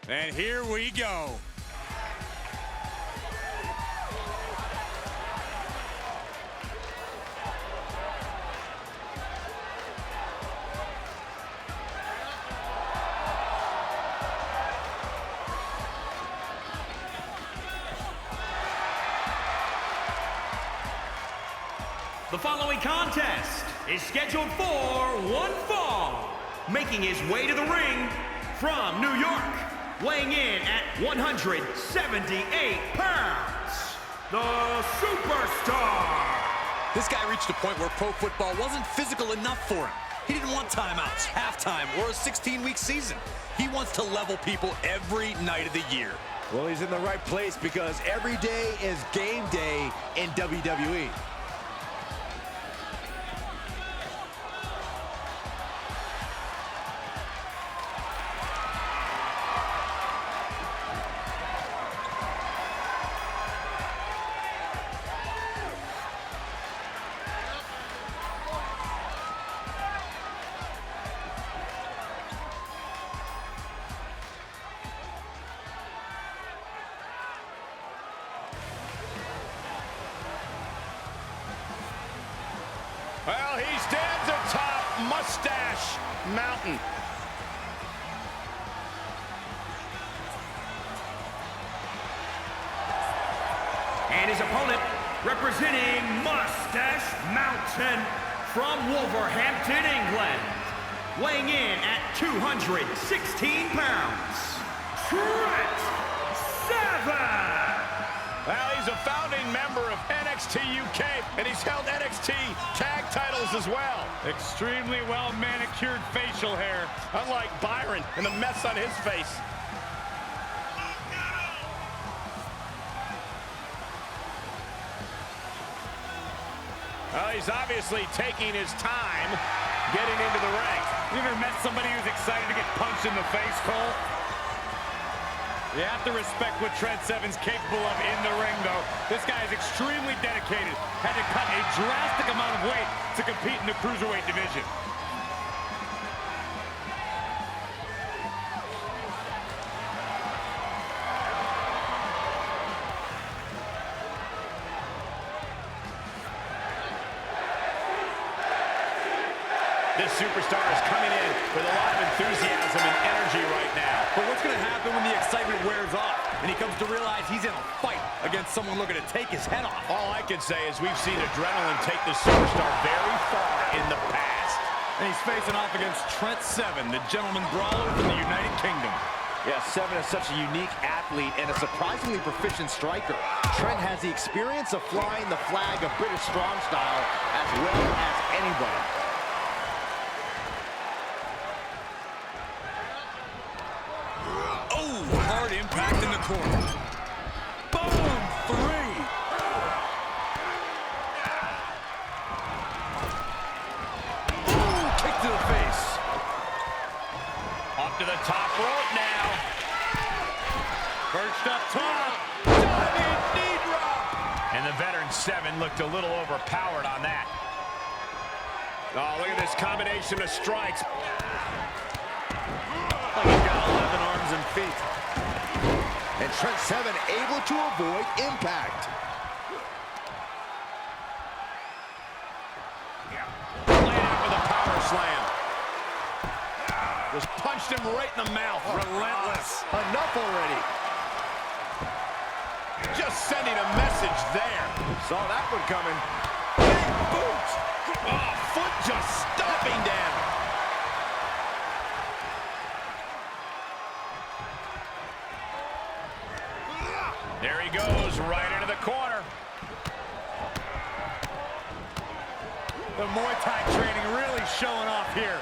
And here we go. The following contest is scheduled for one fall. Making his way to the ring from New York, weighing in at 178 pounds, the Superstar. This guy reached a point where pro football wasn't physical enough for him. He didn't want timeouts, halftime, or a 16-week season. He wants to level people every night of the year. Well, he's in the right place because every day is game day in WWE. Well, he stands atop Mustache Mountain. And his opponent, representing Mustache Mountain from Wolverhampton, England, weighing in at 216 pounds, Trent Seven. Well, he's a founding member of NXT UK, and he's held NXT tag titles as well. Extremely well manicured facial hair. Unlike Byron and the mess on his face. Well, he's obviously taking his time getting into the ring. You ever met somebody who's excited to get punched in the face, Cole? You have to respect what Trent Seven's capable of in the ring, though. This guy is extremely dedicated. Had to cut a drastic amount of weight to compete in the cruiserweight division. This superstar is coming in with a lot of enthusiasm and energy right now. But what's going to happen when the excitement wears off and he comes to realize he's in a fight against someone looking to take his head off? All I can say is we've seen adrenaline take this superstar very far in the past. And he's facing off against Trent Seven, the gentleman brawler from the United Kingdom. Yeah, Seven is such a unique athlete and a surprisingly proficient striker. Trent has the experience of flying the flag of British strong style as well as anybody. Hard impact in the corner. Boom! 3. Ooh, kick to the face. Up to the top rope now. Perched up top. Diving knee drop. And the veteran Seven looked a little overpowered on that. Oh, look at this combination of strikes. Like he's got 11 arms and feet. And Trent Seven able to avoid impact. Laying out with a power slam. Just punched him right in the mouth. Relentless. Enough already. Just sending a message there. Saw that one coming. Big boot. Oh, foot just stomping down. There he goes, right into the corner. The Muay Thai training really showing off here.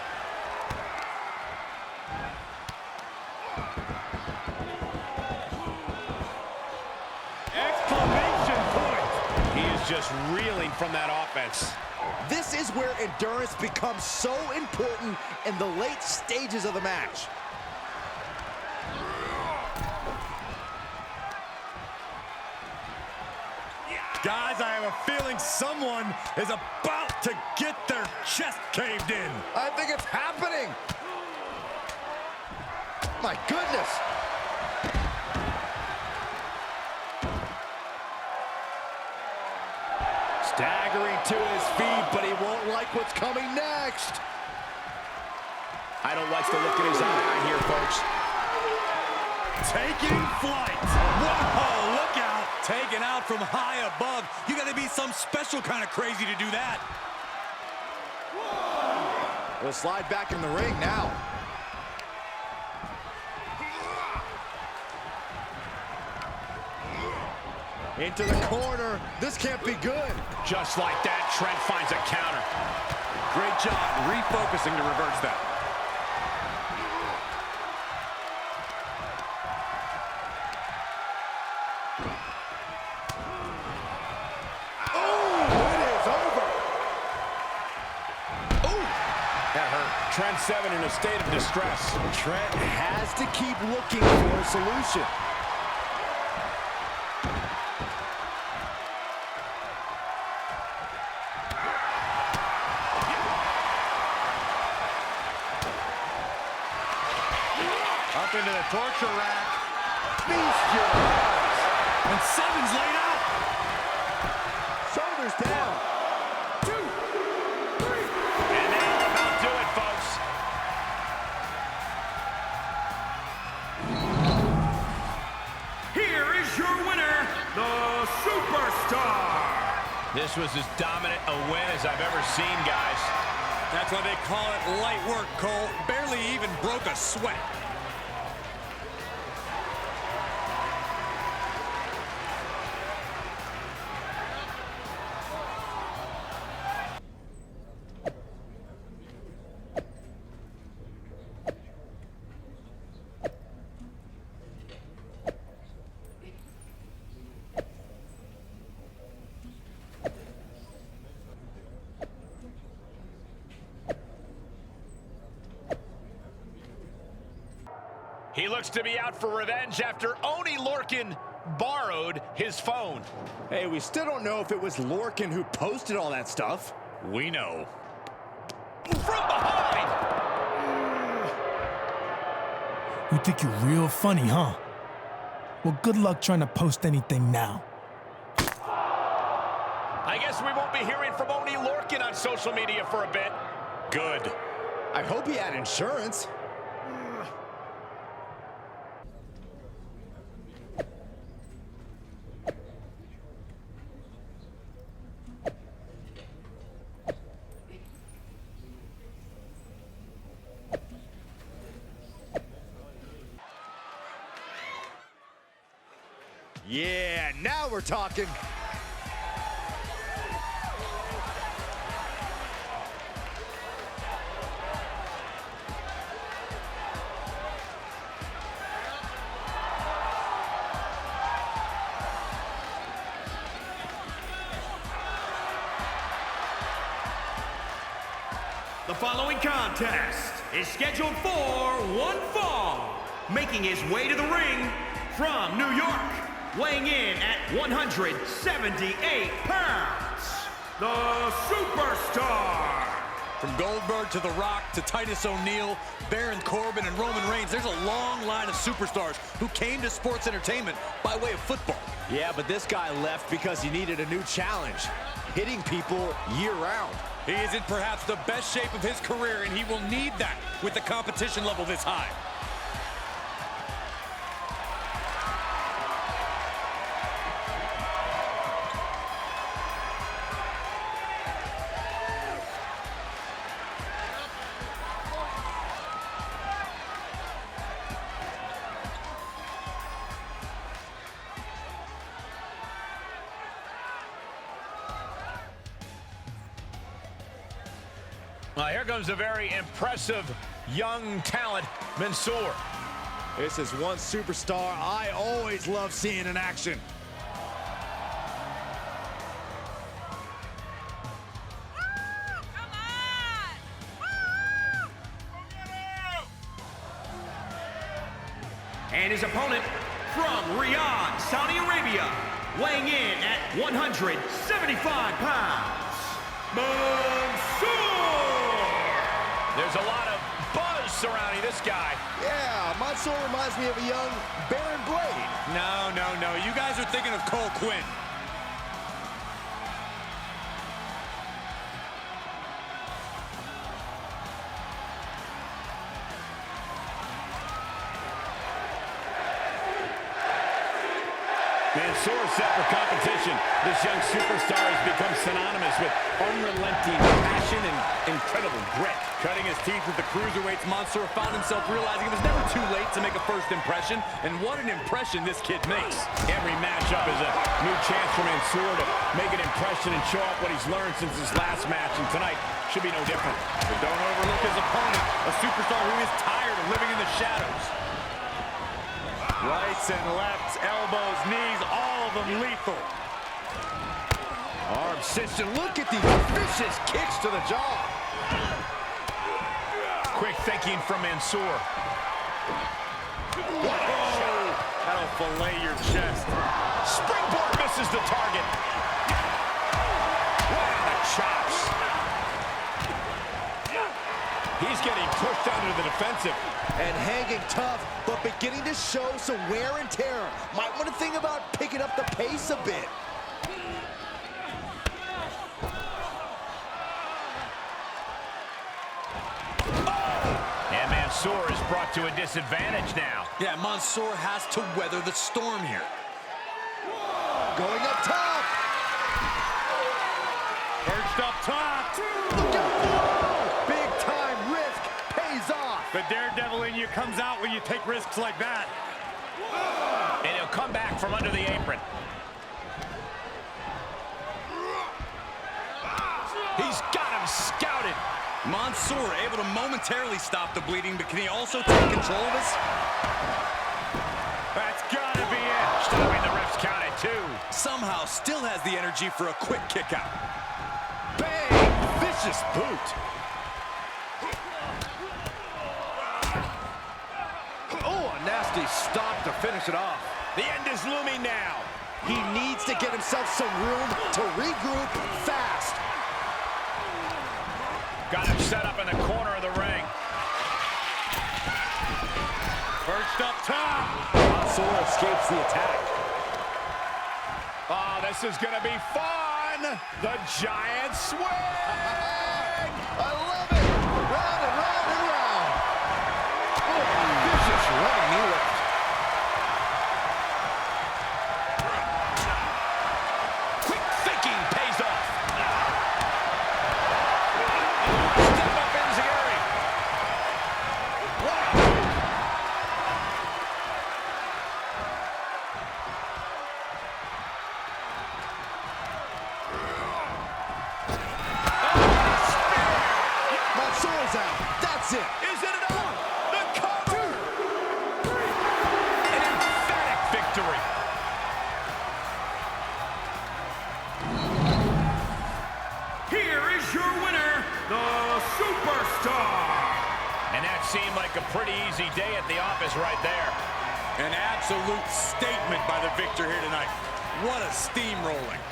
Exclamation point! He is just reeling from that offense. This is where endurance becomes so important in the late stages of the match. Guys, I have a feeling someone is about to get their chest caved in. I think it's happening. My goodness. Staggering to his feet, but he won't like what's coming next. I don't like the look in his eye here, folks. Taking flight. Whoa, look out. Taken out from high above. You got to be some special kind of crazy to do that. We'll slide back in the ring now. Into the corner. This can't be good. Just like that, Trent finds a counter. Great job refocusing to reverse that. Trent 7 in a state of distress. Trent has to keep looking for a solution. Up into the torture rack. Feast your eyes. And 7's laid out. Shoulders down. The Superstar. This was as dominant a win as I've ever seen, guys. That's why they call it light work, Cole. Barely even broke a sweat. He looks to be out for revenge after Oney Lorcan borrowed his phone. Hey, we still don't know if it was Lorcan who posted all that stuff. We know. From behind! You think you're real funny, huh? Well, good luck trying to post anything now. I guess we won't be hearing from Oney Lorcan on social media for a bit. Good. I hope he had insurance. Yeah, now we're talking. The following contest is scheduled for one fall. Making his way to the ring from New York, weighing in at 178 pounds, the Superstar. From Goldberg to The Rock to Titus O'Neil, Baron Corbin and Roman Reigns, there's a long line of superstars who came to sports entertainment by way of football. Yeah, but this guy left because he needed a new challenge, hitting people year-round. He is in perhaps the best shape of his career, and he will need that with the competition level this high. Well, here comes a very impressive young talent, Mansoor. This is one superstar I always love seeing in action. And his opponent from Riyadh, Saudi Arabia, weighing in at 175 pounds, Mansoor. There's a lot of buzz surrounding this guy. Yeah, Mansoor reminds me of a young Baron Blade. No. You guys are thinking of Cole Quinn. Mansoor set for competition. This young superstar has become synonymous with unrelenting passion and incredible grit. Cutting his teeth with the cruiserweights, Mansoor found himself realizing it was never too late to make a first impression, and what an impression this kid makes. Every matchup is a new chance for Mansoor to make an impression and show off what he's learned since his last match, and tonight should be no different. But don't overlook his opponent, a superstar who is tired of living in the shadows. Rights and lefts, elbows, knees, all of them lethal. Arm cinched. Look at these vicious kicks to the jaw. Quick thinking from Mansoor. What a shot. That'll fillet your chest. Springboard misses the target. Wow, the chops. He's getting pushed down to the defensive. And hanging tough, but beginning to show some wear and tear. Might want to think about picking up the pace a bit. And Mansoor is brought to a disadvantage now. Yeah, Mansoor has to weather the storm here. Going up top. Perched up top. Look out. Big time risk pays off. The daredevil in you comes out when you take risks like that. And he'll come back from under the apron. He's got him scouted. Mansoor able to momentarily stop the bleeding, but can he also take control of this? That's gotta be it. Stopping the ref's count at 2. Somehow still has the energy for a quick kick out. Bang! Vicious boot. Oh, a nasty stop to finish it off. The end is looming now. He needs to get himself some room to regroup fast. Got him set up in the corner of the ring. Perched up top. Mansoor escapes the attack. Oh, this is gonna be fun. The giant swing. I love it. Round and round and round. Oh, vicious running knee lift. Quick thinking pays off. Step up Enziguri. Mansoor's out. That's it. Is it enough? The cover. An emphatic victory. Here is your winner, the Superstar. And that seemed like a pretty easy day at the office right there. An absolute statement by the victor here tonight. What a steamrolling.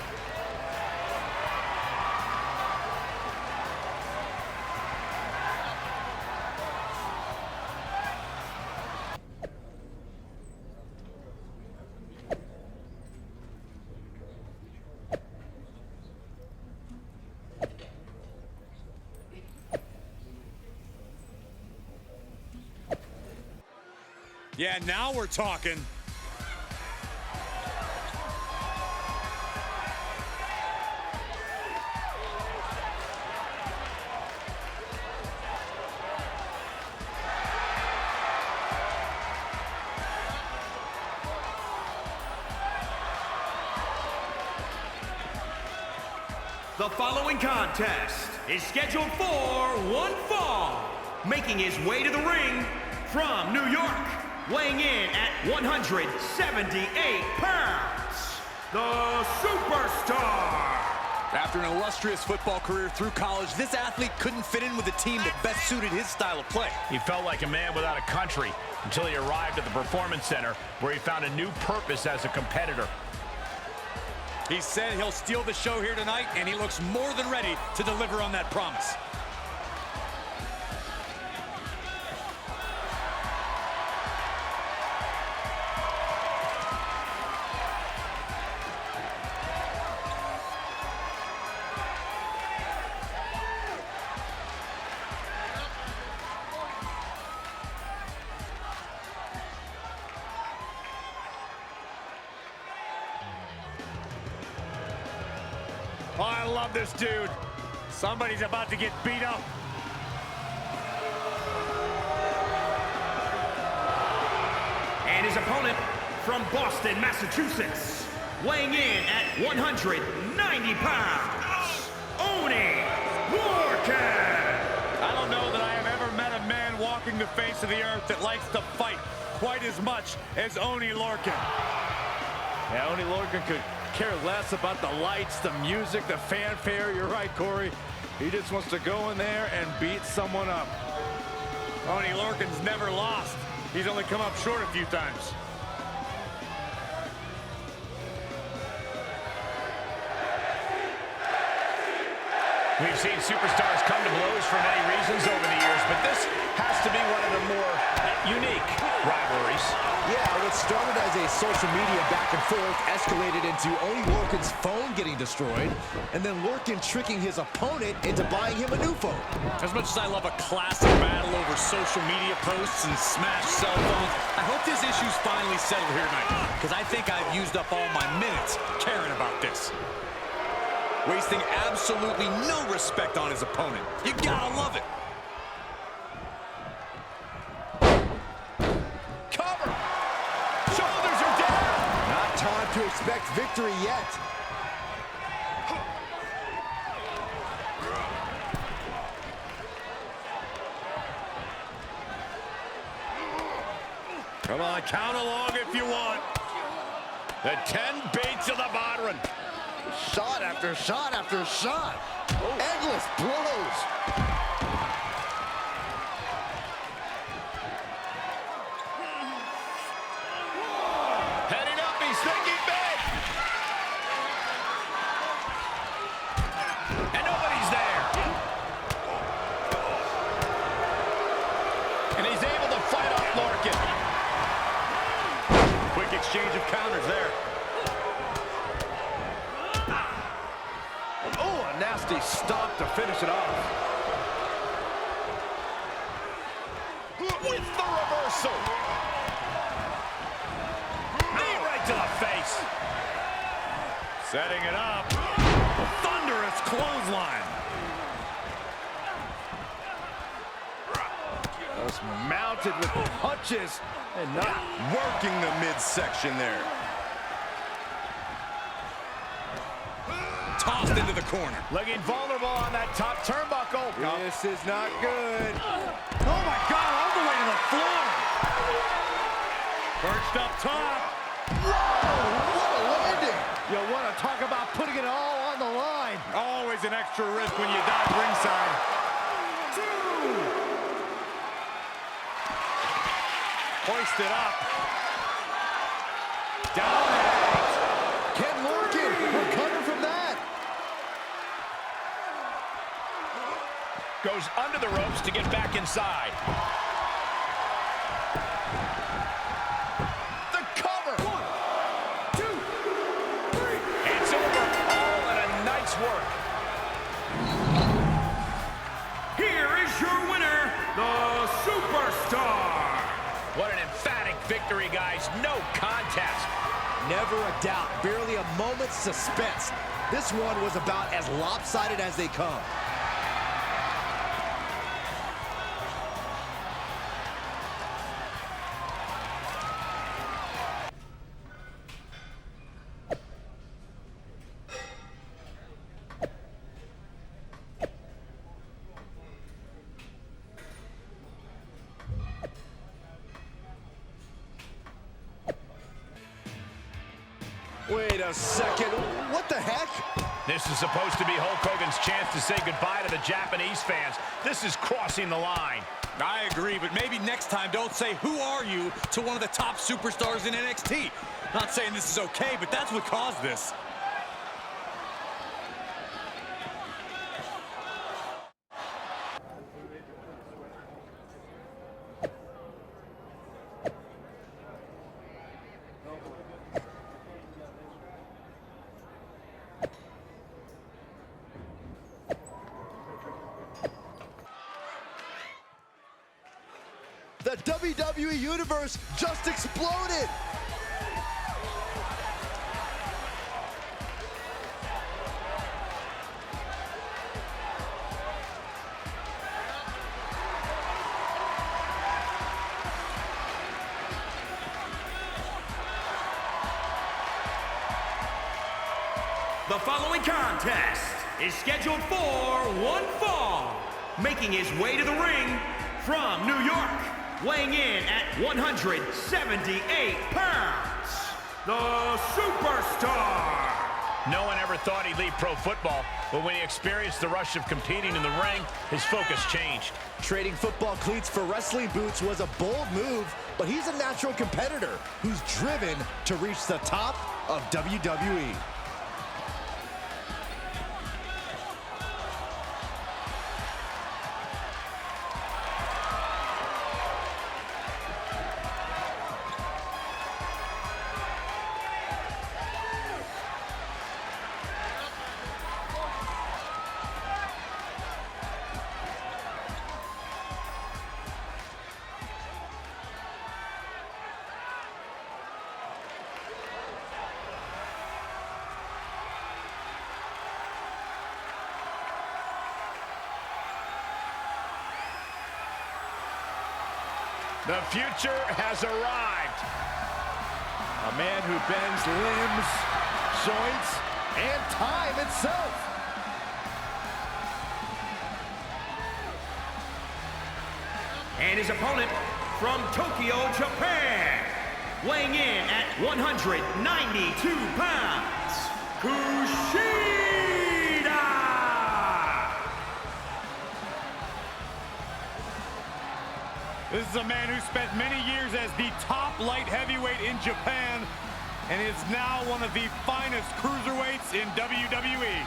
Yeah, now we're talking. The following contest is scheduled for one fall. Making his way to the ring from New York, weighing in at 178 pounds, the Superstar. After an illustrious football career through college, this athlete couldn't fit in with a team that best suited his style of play. He felt like a man without a country until he arrived at the Performance Center, where he found a new purpose as a competitor. He said he'll steal the show here tonight, and he looks more than ready to deliver on that promise. Oh, I love this dude. Somebody's about to get beat up. And his opponent from Boston, Massachusetts, weighing in at 190 pounds, Oni Lorcan. I don't know that I have ever met a man walking the face of the earth that likes to fight quite as much as Oni Lorcan. Yeah, Oni Lorcan could care less about the lights, the music, the fanfare. You're right, Corey. He just wants to go in there and beat someone up. Oni Lorcan's never lost. He's only come up short a few times. We've seen superstars come to blows for many reasons over the years, but this has to be one of the more unique rivalries. Yeah, what started as a social media back and forth escalated into Oni Lorcan's phone getting destroyed, and then Lorcan tricking his opponent into buying him a new phone. As much as I love a classic battle over social media posts and smashed cell phones, I hope this issue's finally settled here tonight, because I think I've used up all my minutes caring about this. Wasting absolutely no respect on his opponent. You gotta love it. Cover! Shoulders are down! Not time to expect victory yet. Come on, count along if you want. The 10 beats of the Bodhrán. Shot after shot after shot. Endless blows. Heading up, he's thinking big. And nobody's there. And he's able to fight off Lorcan. Quick exchange of counters there. Oh, a nasty stop to finish it off. With the reversal. Knee right to the face. Setting it up. Thunderous clothesline. Just mounted with punches and not Working the midsection there. Tossed into the corner. Looking vulnerable on that top turnbuckle. This is not good. Oh my God, all the way to the floor. Perched up top. Whoa, what a landing. You want to talk about putting it all on the line. Always an extra risk when you dive ringside. Hoist it up. Down and out. Can Lorcan recover from that? Goes under the ropes to get back inside. The cover. 1, 2, 3. It's over. All in a night's work. Here is your winner, the Superstar. What an emphatic victory, guys. No contest. Never a doubt, barely a moment's suspense. This one was about as lopsided as they come. Wait a second, what the heck? This is supposed to be Hulk Hogan's chance to say goodbye to the Japanese fans. This is crossing the line. I agree, but maybe next time don't say, "Who are you?" to one of the top superstars in NXT. Not saying this is okay, but that's what caused this. The WWE Universe just exploded! The following contest is scheduled for one fall. Making his way to the ring from New York, weighing in at 178 pounds, the Superstar. No one ever thought he'd leave pro football, but when he experienced the rush of competing in the ring, his focus changed. Trading football cleats for wrestling boots was a bold move, but he's a natural competitor who's driven to reach the top of WWE. The future has arrived. A man who bends limbs, joints, and time itself. And his opponent from Tokyo, Japan, weighing in at 192 pounds, Kushida. This is a man who spent many years as the top light heavyweight in Japan and is now one of the finest cruiserweights in WWE.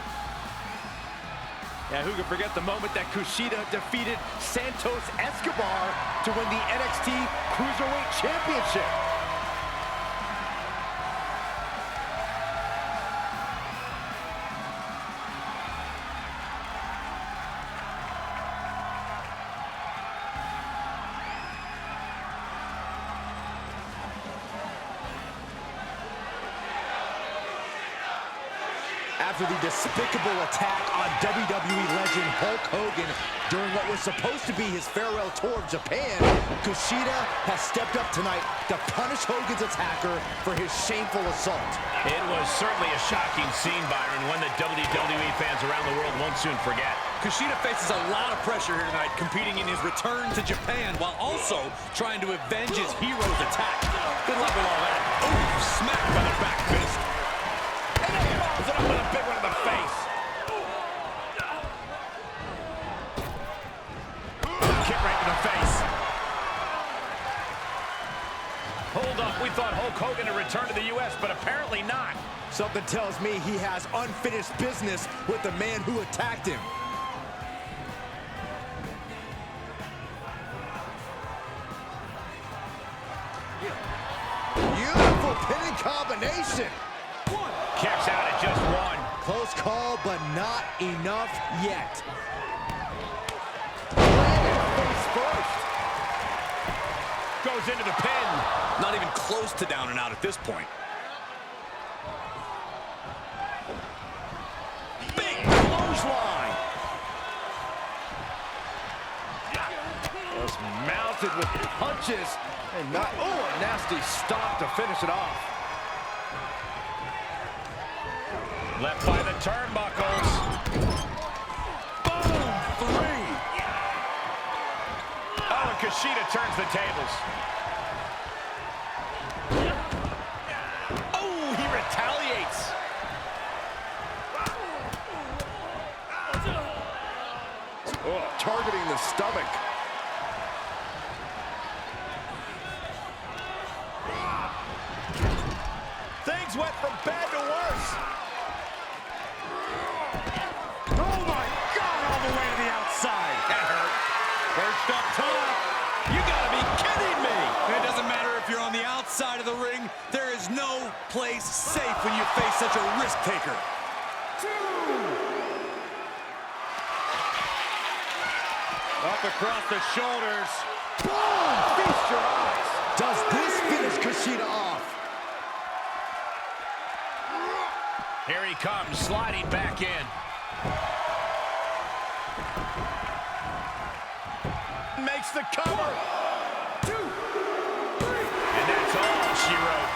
Yeah, who can forget the moment that Kushida defeated Santos Escobar to win the NXT Cruiserweight Championship? After the despicable attack on WWE legend Hulk Hogan during what was supposed to be his farewell tour of Japan, Kushida has stepped up tonight to punish Hogan's attacker for his shameful assault. It was certainly a shocking scene, Byron, one that WWE fans around the world won't soon forget. Kushida faces a lot of pressure here tonight, competing in his return to Japan while also trying to avenge his hero's attack. Good luck with all that. Ooh, smacked by the back fist. Is it up with a big one in the face? Kick right in the face. Hold up, we thought Hulk Hogan had returned to the U.S., but apparently not. Something tells me he has unfinished business with the man who attacked him. Beautiful pinning combination. Kicks out at just one. Close call, but not enough yet. Landed face first. Goes into the pin. Not even close to down and out at this point. Big clothesline. Just mounted with punches. And not, a nasty stop to finish it off. Left by the turnbuckles. Boom, 3. Oh, and Kushida turns the tables. Oh, he retaliates. Oh, targeting the stomach. Things went from bad to worse. Oh my God, all the way to the outside. That hurt. Perched up top. You gotta be kidding me! It doesn't matter if you're on the outside of the ring, there is no place safe when you face such a risk taker. Up across the shoulders. Boom! Feast your eyes. Does this finish Kushida off? Here he comes, sliding back in. Makes the cover. 1, 2, 3. And that's all she wrote.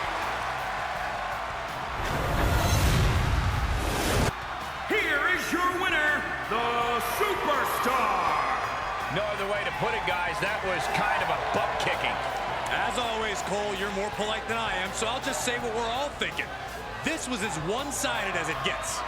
Superstar. No other way to put it, guys. That was kind of a butt kicking. As always, Cole, you're more polite than I am, so I'll just say what we're all thinking. This was as one-sided as it gets.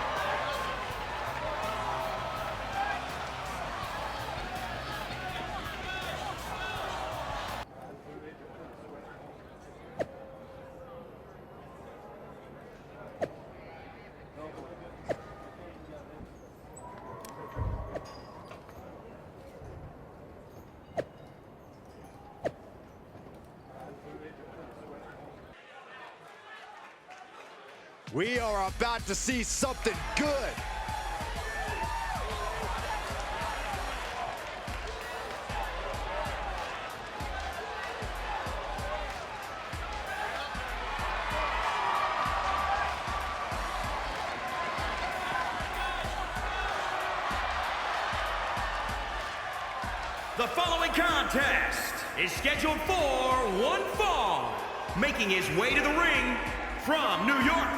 We are about to see something good. The following contest is scheduled for one fall. Making his way to the ring from New York,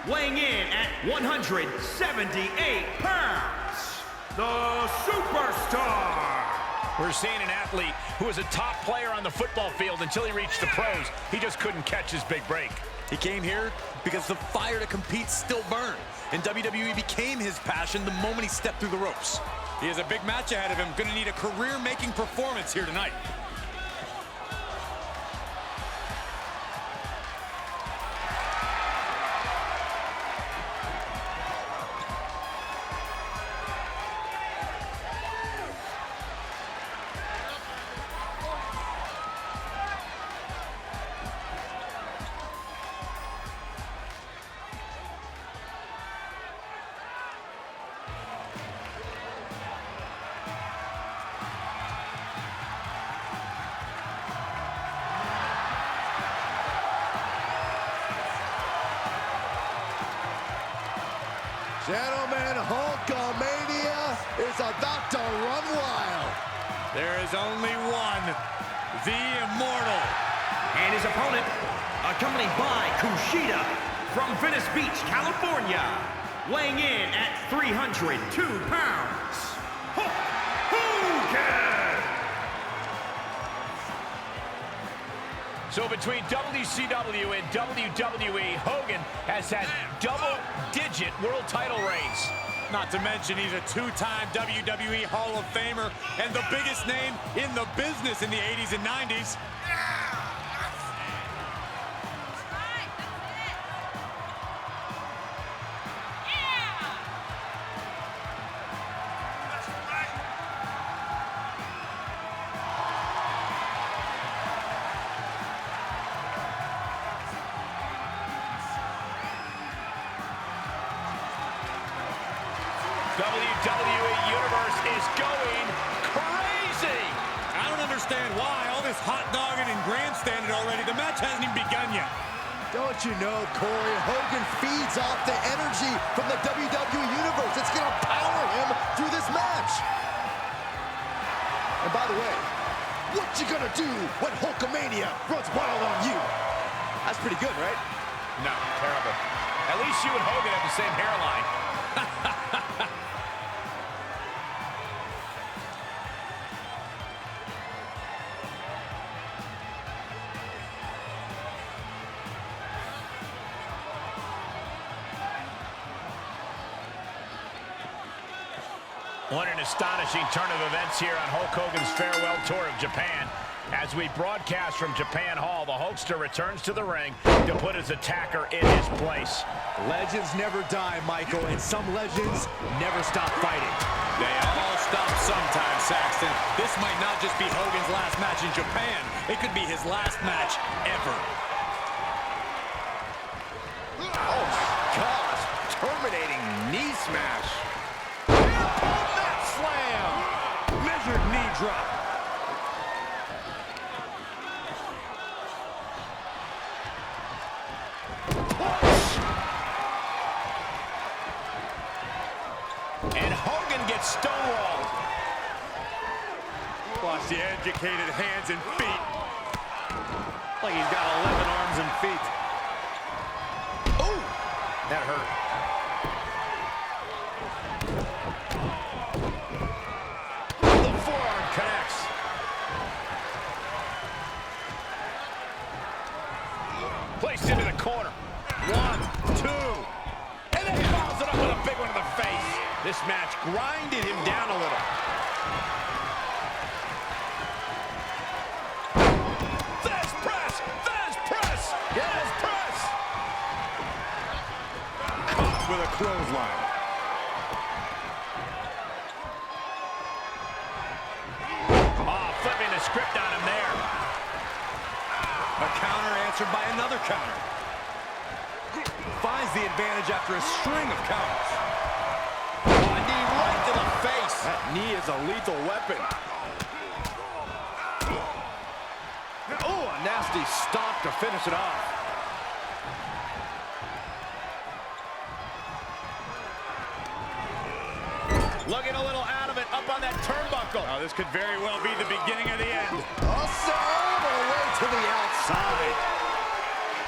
weighing in at 178 pounds, the Superstar. We're seeing an athlete who was a top player on the football field until he reached the pros. He just couldn't catch his big break. He came here because the fire to compete still burned, and WWE became his passion the moment he stepped through the ropes. He has a big match ahead of him, going to need a career-making performance here tonight. Gentlemen, Hulkamania is about to run wild. There is only one, the Immortal. And his opponent, accompanied by Kushida from Venice Beach, California, weighing in at 302 pounds, Hulk Hogan. So between WCW and WWE, Hogan has had double-digit world title reigns. Not to mention he's a two-time WWE Hall of Famer and the biggest name in the business in the 80s and 90s. WWE Universe is going crazy. I don't understand why. All this hot dogging and grandstanding already. The match hasn't even begun yet. Don't you know, Corey, Hogan feeds off the energy from the WWE Universe. It's going to power him through this match. And by the way, what you gonna do when Hulkamania runs wild on you? That's pretty good, right? No, terrible. At least you and Hogan have the same hairline. What an astonishing turn of events here on Hulk Hogan's farewell tour of Japan. As we broadcast from Japan Hall, the Hulkster returns to the ring to put his attacker in his place. Legends never die, Michael, and some legends never stop fighting. They all stop sometime, Saxton. This might not just be Hogan's last match in Japan. It could be his last match ever. Oh, gosh. Terminating knee smash. Slam! Measured knee drop. And Hogan gets stonewalled. Watch the educated hands and feet. Like he's got 11 arms and feet. Ooh, that hurt. grinded him down a little. Fez press! Fez press! Fez press! Caught with a clothesline. Oh, flipping the script on him there. A counter answered by another counter. Finds the advantage after a string of counters. A knee right to the face. That knee is a lethal weapon. Oh, a nasty stomp to finish it off. Looking a little out of it, up on that turnbuckle. Oh, this could very well be the beginning of the end. Also, all the way to the outside.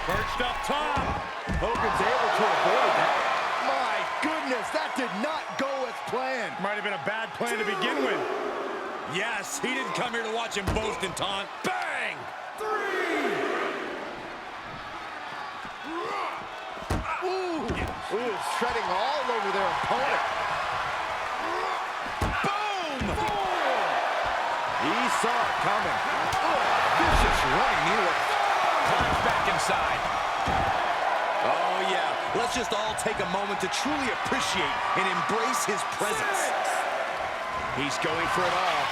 Perched up top. Hogan's able to avoid that. My goodness, that did not go as planned. Might have been a bad plan to begin with. Yes, he didn't come here to watch him boast and taunt. Bang! Ooh, shredding all over their opponent. Boom! He saw it coming. Vicious running knee. Climbs back inside. Oh, yeah. Let's just all take a moment to truly appreciate and embrace his presence. He's going for it all.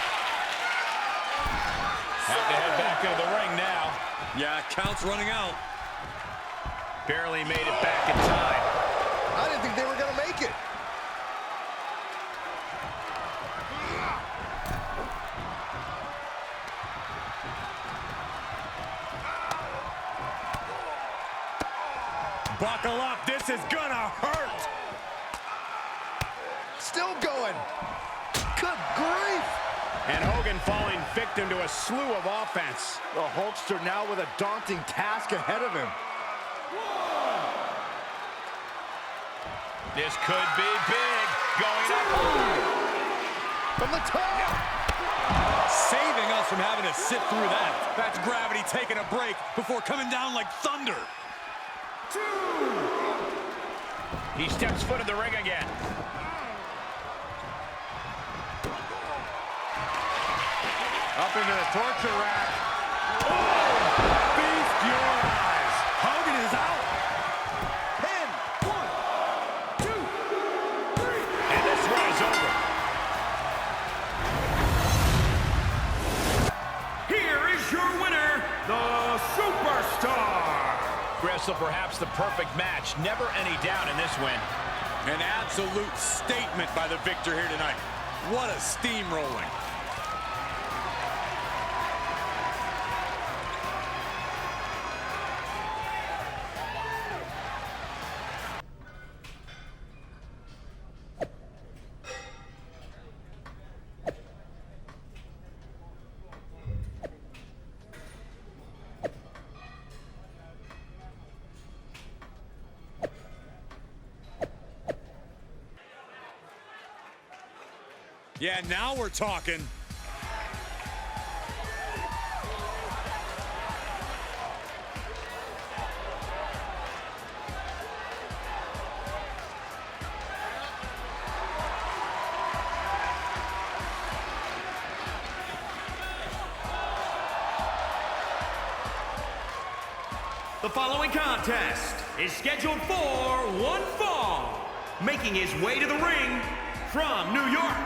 Have to head back into the ring now. Yeah, count's running out. Barely made it back in time. I didn't think they were going to make it. Buckle up, this is gonna hurt. Still going. Good grief. And Hogan falling victim to a slew of offense. The Hulkster now with a daunting task ahead of him. This could be big. Going up. From the top. Saving us from having to sit through that. That's gravity taking a break before coming down like thunder. He steps foot in the ring again. Up into the torture rack. Oh! Feast your eyes. Hogan is out. 10, 1, 2, 3. And this one is over. Here is your winner, the Superstar. Wrestle perhaps the perfect match. Never any doubt in this win. An absolute statement by the victor here tonight. What a steamrolling. Yeah, now we're talking. The following contest is scheduled for one fall. Making his way to the ring from New York,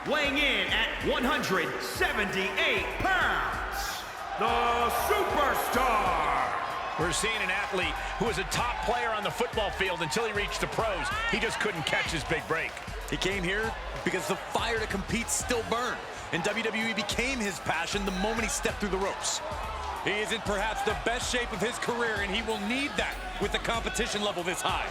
weighing in at 178 pounds, the Superstar. We're seeing an athlete who was a top player on the football field until he reached the pros. He just couldn't catch his big break. He came here because the fire to compete still burned, and WWE became his passion the moment he stepped through the ropes. He is in perhaps the best shape of his career, and he will need that with the competition level this high.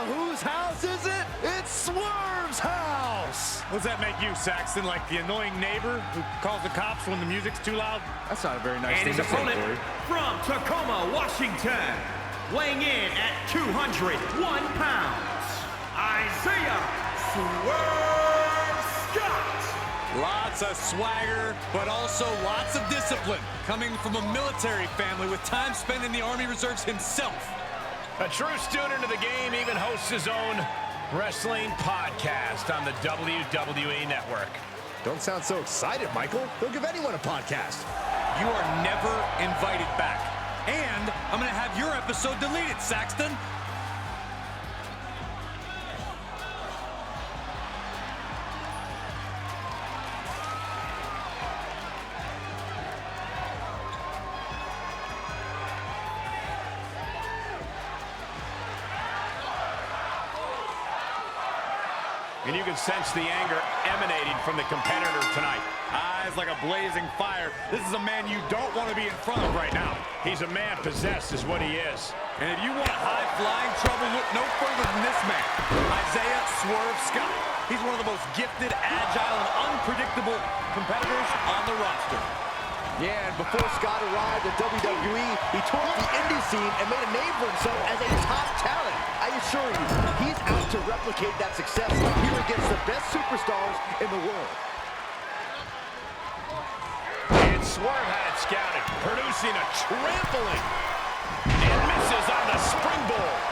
Whose house is it? It's Swerve's house. What does that make you, Saxton? Like the annoying neighbor who calls the cops when the music's too loud? That's not a very nice And thing his to say, opponent Corey. from Tacoma, Washington, weighing in at 201 pounds, Isaiah Swerve Scott. Lots of swagger, but also lots of discipline. Coming from a military family with time spent in the Army Reserves himself. A true student of the game, even hosts his own wrestling podcast on the WWE Network. Don't sound so excited, Michael. They'll give anyone a podcast. You are never invited back. And I'm going to have your episode deleted, Saxton. And you can sense the anger emanating from the competitor tonight. Eyes like a blazing fire. This is a man you don't want to be in front of right now. He's a man possessed is what he is. And if you want high-flying trouble, look no further than this man, Isaiah Swerve Scott. He's one of the most gifted, agile, and unpredictable competitors on the roster. Yeah, and before Scott arrived at WWE, he toured the indie scene and made a name for himself as a top talent. I assure you, he's out to replicate that success here against the best superstars in the world. And Swerve had it scouted, producing a trampling. And misses on the springboard.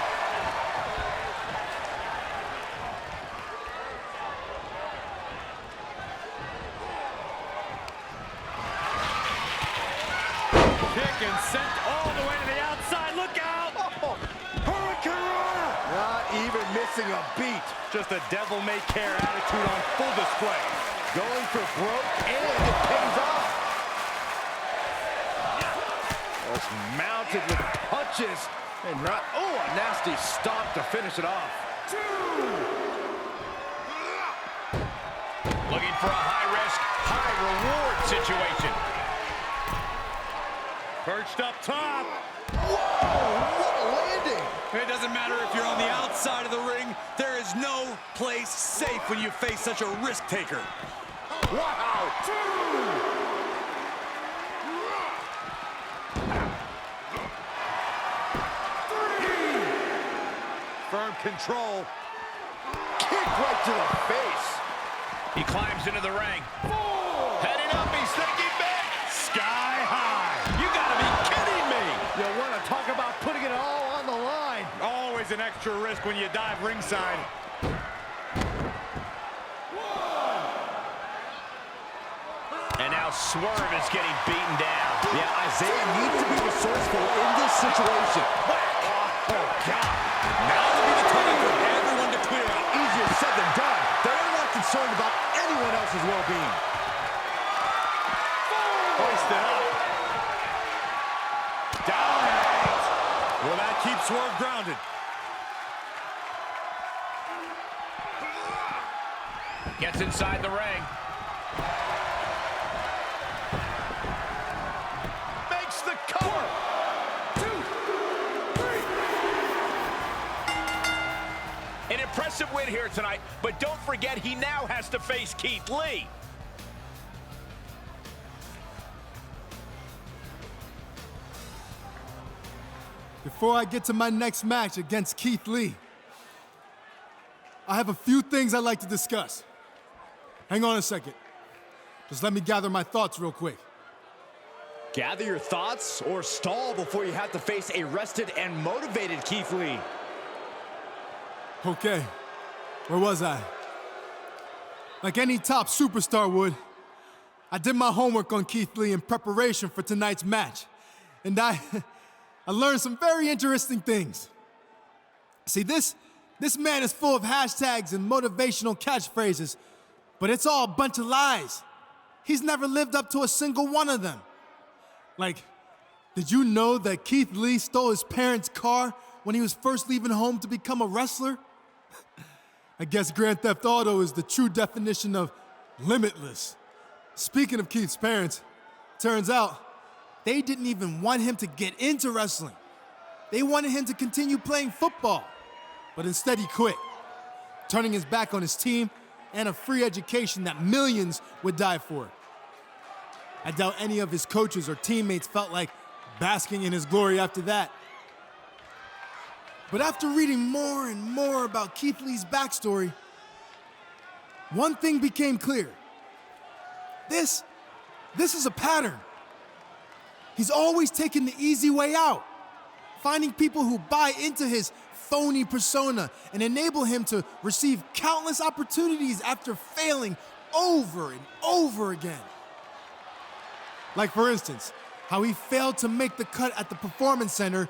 Kick and sent all the way to the outside. Look out! Oh, Hurricane! not even missing a beat. Just a devil-may-care attitude on full display. Going for broke, and it pays off. Just mounted with punches. And not, oh, a nasty stomp to finish it off. Looking for a high-risk, high-reward situation. Perched up top. Whoa, what a landing. It doesn't matter if you're on the outside of the ring. There is no place safe when you face such a risk taker. Wow. Firm control. Kick right to the face. He climbs into the ring. Heading up, he's thinking big. Sky high. You gotta be kidding me. You want to talk about putting it all on the line. Always an extra risk when you dive ringside. And now Swerve is getting beaten down. Yeah, Isaiah needs to be resourceful in this situation. Oh, God. Now would be the time for everyone to clear out. Easier said than done. They're not concerned about anyone else's well-being. Hoisted up. Down and out. Will that keep Swerve grounded? Gets inside the ring. Makes the cover. 1, 2, 3. An impressive win here tonight, but don't forget he now has to face Keith Lee. Before I get to my next match against Keith Lee, I have a few things I'd like to discuss. Hang on a second. Just let me gather my thoughts real quick. Gather your thoughts or stall before you have to face a rested and motivated Keith Lee. Okay, where was I? Like any top superstar would, I did my homework on Keith Lee in preparation for tonight's match. And I learned some very interesting things. See, this man is full of hashtags and motivational catchphrases, but it's all a bunch of lies. He's never lived up to a single one of them. Like, did you know that Keith Lee stole his parents' car when he was first leaving home to become a wrestler? I guess Grand Theft Auto is the true definition of limitless. Speaking of Keith's parents, turns out they didn't even want him to get into wrestling. They wanted him to continue playing football, but instead he quit, turning his back on his team and a free education that millions would die for. I doubt any of his coaches or teammates felt like basking in his glory after that. But after reading more and more about Keith Lee's backstory, one thing became clear. This is a pattern. He's always taken the easy way out, finding people who buy into his phony persona and enable him to receive countless opportunities after failing over and over again. Like, for instance, how he failed to make the cut at the Performance Center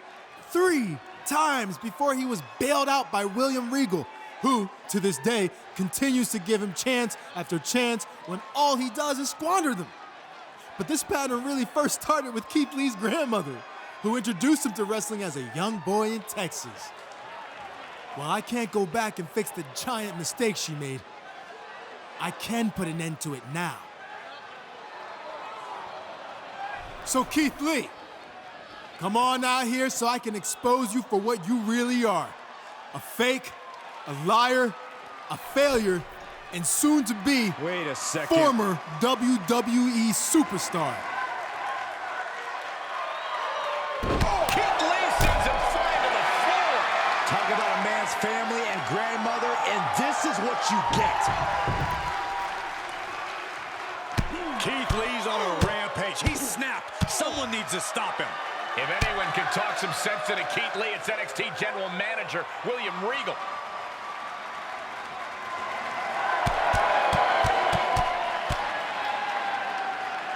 3 times before he was bailed out by William Regal, who, to this day, continues to give him chance after chance when all he does is squander them. But this pattern really first started with Keith Lee's grandmother, who introduced him to wrestling as a young boy in Texas. While I can't go back and fix the giant mistake she made, I can put an end to it now. So Keith Lee, come on out here so I can expose you for what you really are. A fake, a liar, a failure, and soon to be Wait a second. former WWE superstar. Keith Lee sends him flying to the floor. Talk about a man's family and grandmother, and this is what you get. Keith Lee's on a rampage. He's snapped. Someone needs to stop him. If anyone can talk some sense into Keith Lee, it's NXT General Manager William Regal.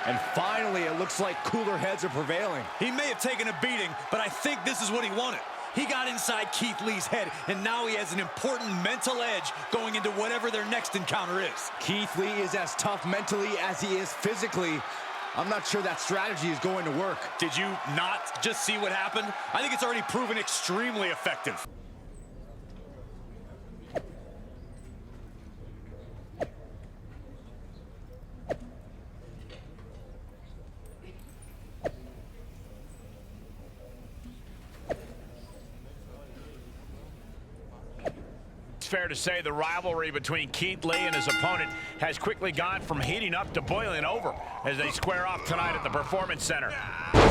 And finally, it looks like cooler heads are prevailing. He may have taken a beating, but I think this is what he wanted. He got inside Keith Lee's head, and now he has an important mental edge going into whatever their next encounter is. Keith Lee is as tough mentally as he is physically. I'm not sure that strategy is going to work. Did you not just see what happened? I think it's already proven extremely effective. It's fair to say the rivalry between Keith Lee and his opponent has quickly gone from heating up to boiling over as they square off tonight at the Performance Center.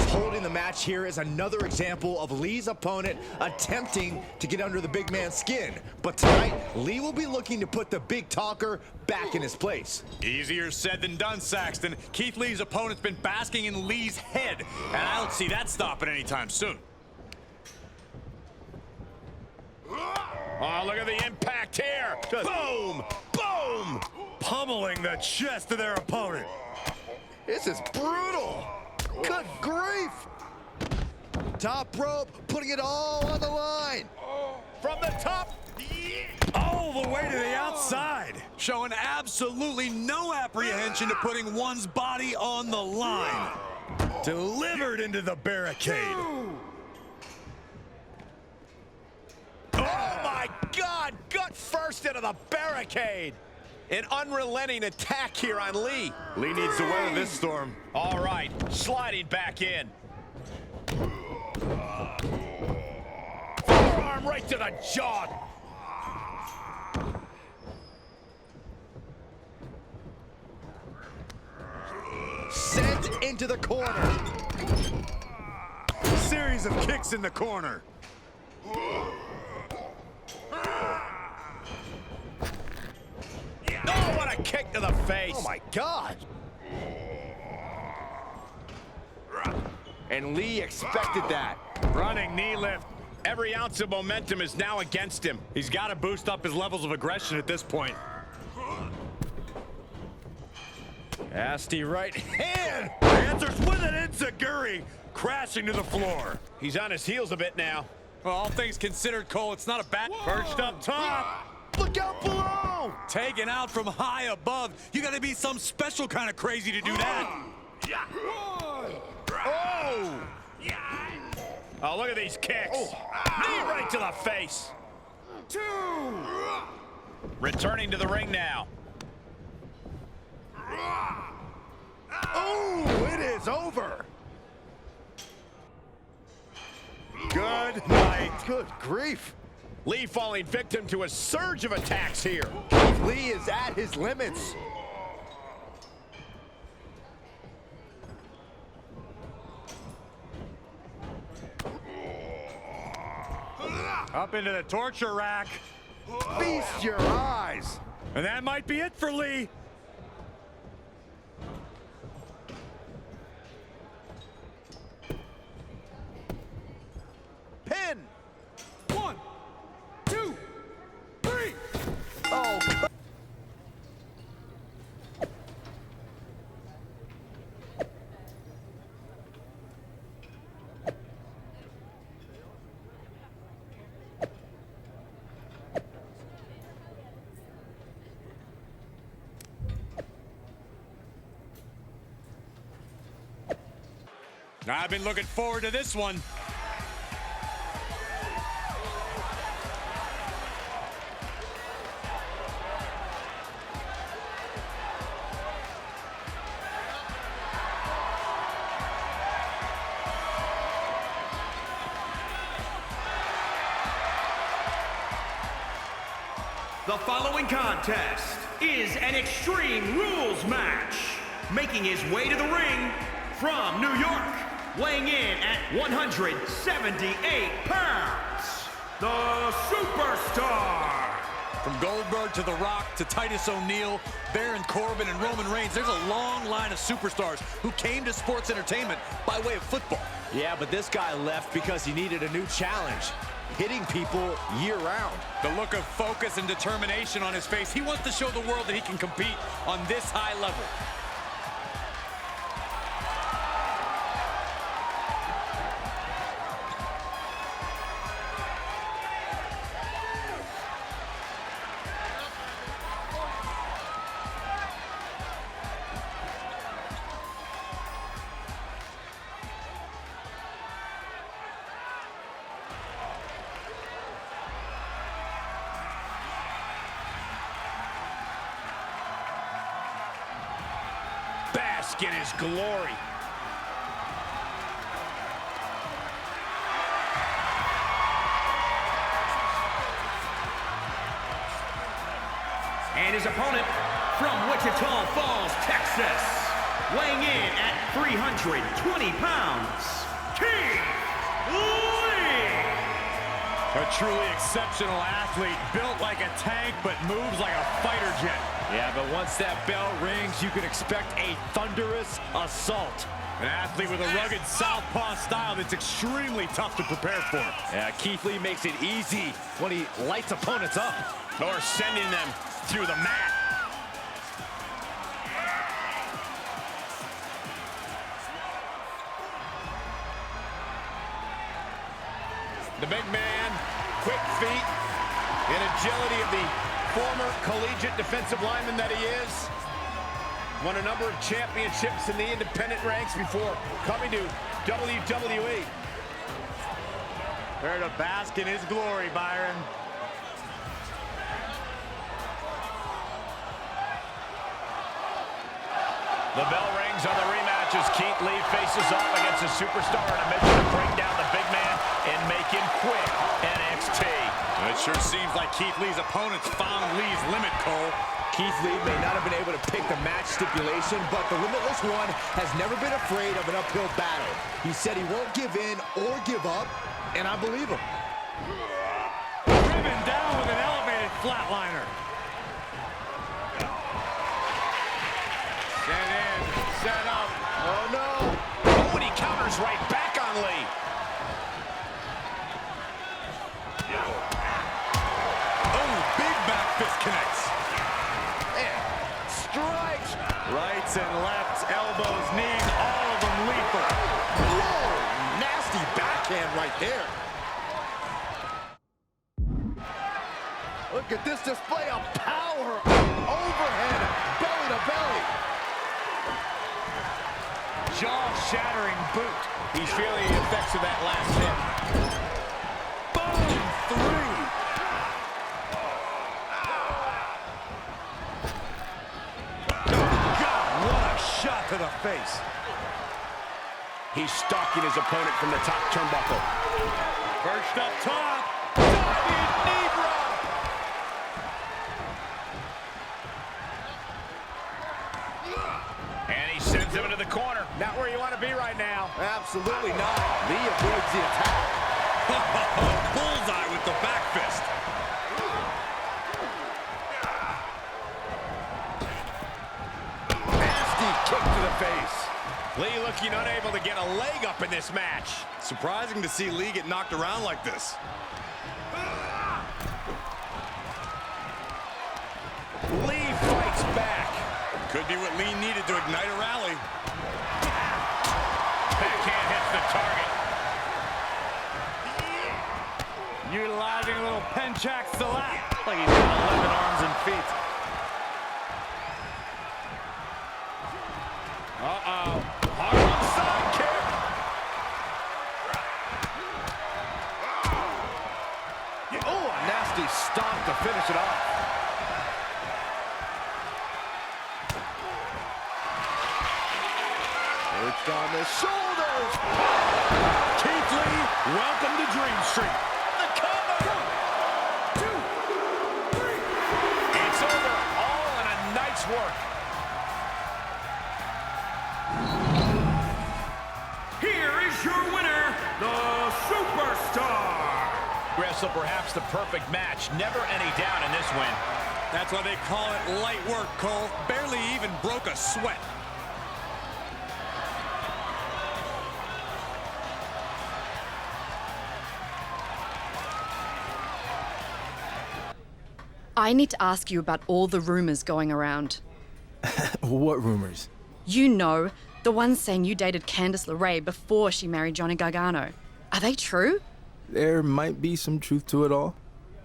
Holding the match here is another example of Lee's opponent attempting to get under the big man's skin. But tonight, Lee will be looking to put the big talker back in his place. Easier said than done, Saxton. Keith Lee's opponent's been basking in Lee's head, and I don't see that stopping anytime soon. Oh, look at the impact here. Just boom, boom, pummeling the chest of their opponent. This is brutal. Good grief. Top rope, putting it all on the line. From the top, all the way to the outside. Showing absolutely no apprehension to putting one's body on the line. Delivered into the barricade. Oh, my God! Gut first into the barricade. An unrelenting attack here on Lee. Lee needs to weather this storm. All right, sliding back in. Forearm right to the jaw. Sent into the corner. Series of kicks in the corner. Oh, what a kick to the face. Oh my God. And Lee expected that. Running knee lift. Every ounce of momentum is now against him. He's got to boost up his levels of aggression at this point. Nasty right hand. Answers with an enziguri, crashing to the floor. He's on his heels a bit now. Well, all things considered, Cole, it's not a bad. Perched up top. Look out below. Taken out from high above. You got to be some special kind of crazy to do that. Oh! Oh, look at these kicks. Knee right to the face. Returning to the ring now. Oh, it is over. Good night. Good grief. Lee falling victim to a surge of attacks here. Keith Lee is at his limits. Up into the torture rack. Feast your eyes. And that might be it for Lee. Pin. 1, 2, 3. Oh, I've been looking forward to this one. The following contest is an Extreme Rules match. Making his way to the ring from New York, weighing in at 178 pounds, the Superstar. From Goldberg to The Rock to Titus O'Neil, Baron Corbin, and Roman Reigns, there's a long line of superstars who came to sports entertainment by way of football. yeah, but this guy left because he needed a new challenge. Hitting people year-round. The look of focus and determination on his face, he wants to show the world that he can compete on this high level. Bask in his glory. And his opponent from Wichita Falls, Texas, weighing in at 320 pounds, Keith Lee. A truly exceptional athlete, built like a tank but moves like a fighter jet. Yeah, but once that bell rings, you can expect a thunderous assault. An athlete with a rugged southpaw style that's extremely tough to prepare for. Yeah, Keith Lee makes it easy when he lights opponents up. Or sending them through the mat. The big man, quick feet, and agility of the former collegiate defensive lineman that he is. Won a number of championships in the independent ranks before coming to WWE. There to bask in his glory, Byron. The bell rings on the rematch as Keith Lee faces off against a superstar in a mission to bring down the big man and make him quit NXT. It sure seems like Keith Lee's opponents found Lee's limit, Cole. Keith Lee may not have been able to pick the match stipulation, but the Limitless One has never been afraid of an uphill battle. He said he won't give in or give up, and I believe him. Driven down with an elevated flatliner. Set in, set up. Oh, no. Oh, and he counters right back on Lee. Oh, big back fist connects. Strikes. Rights and lefts, elbows, knees, all of them lethal. Whoa, nasty backhand right there. Look at this display of power. Overhead, belly to belly. Jaw-shattering boot. He's feeling the effects of that last hit. Boom, 3. Shot to the face. He's stalking his opponent from the top turnbuckle. Perched up top. Diving knee drop. And he sends him into the corner. Not where you want to be right now. Absolutely not. Lee avoids the attack. Bullseye with the back fist. Nasty kick to the face. Lee looking unable to get a leg up in this match. Surprising to see Lee get knocked around like this. Lee fights back. Could be what Lee needed to ignite a rally. Backhand hits the target. Utilizing a little penchak salap. Like he's got 11 arms and feet. Uh-oh. Hard side kick. Oh, a nasty stomp to finish it off. Perched on the shoulders. Keith Lee, welcome to Dream Street. The cover. 1, 2, 3. It's over, all in a night's work. Here is your winner, the Superstar. Wrestle perhaps the perfect match. Never any doubt in this win. That's why they call it light work, Cole. Barely even broke a sweat. I need to ask you about all the rumors going around. What rumors? You know, the ones saying you dated Candice LeRae before she married Johnny Gargano. Are they true? There might be some truth to it all.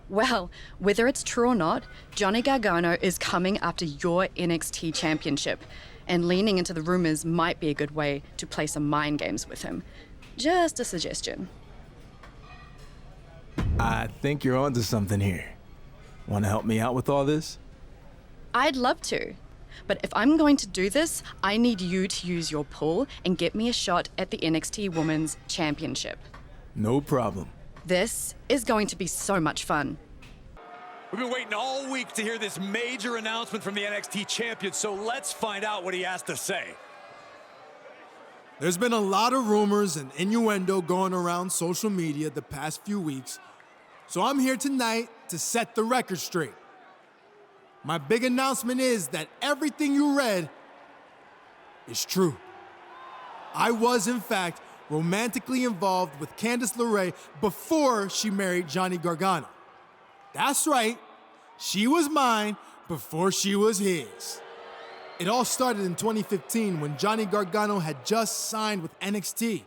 Well, whether it's true or not, Johnny Gargano is coming after your NXT championship, and leaning into the rumors might be a good way to play some mind games with him. Just a suggestion. I think you're onto something here. Want to help me out with all this? I'd love to. But if I'm going to do this, I need you to use your pull and get me a shot at the NXT Women's Championship. No problem. This is going to be so much fun. We've been waiting all week to hear this major announcement from the NXT champion, so let's find out what he has to say. There's been a lot of rumors and innuendo going around social media the past few weeks, so I'm here tonight to set the record straight. My big announcement is that everything you read is true. I was, in fact, romantically involved with Candice LeRae before she married Johnny Gargano. That's right, she was mine before she was his. It all started in 2015 when Johnny Gargano had just signed with NXT.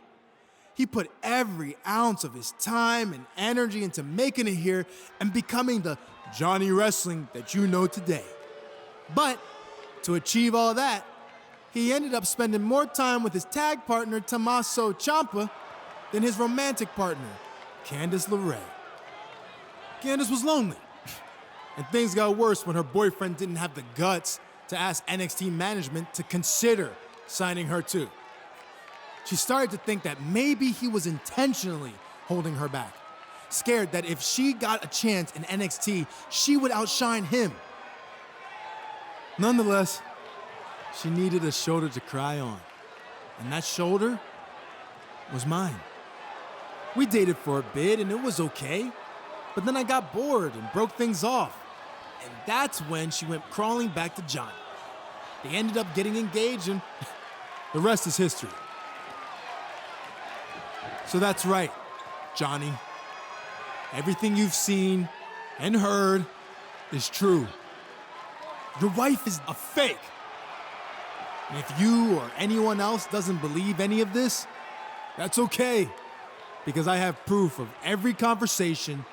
He put every ounce of his time and energy into making it here and becoming the Johnny Wrestling that you know today. But to achieve all that, he ended up spending more time with his tag partner, Tommaso Ciampa, than his romantic partner, Candice LeRae. Candice was lonely, and things got worse when her boyfriend didn't have the guts to ask NXT management to consider signing her too. She started to think that maybe he was intentionally holding her back, scared that if she got a chance in NXT, she would outshine him. Nonetheless, she needed a shoulder to cry on, and that shoulder was mine. We dated for a bit, and it was okay, but then I got bored and broke things off, and that's when she went crawling back to Johnny. They ended up getting engaged, and the rest is history. So that's right, Johnny. Everything you've seen and heard is true. Your wife is a fake. And if you or anyone else doesn't believe any of this, that's okay, because I have proof of every conversation,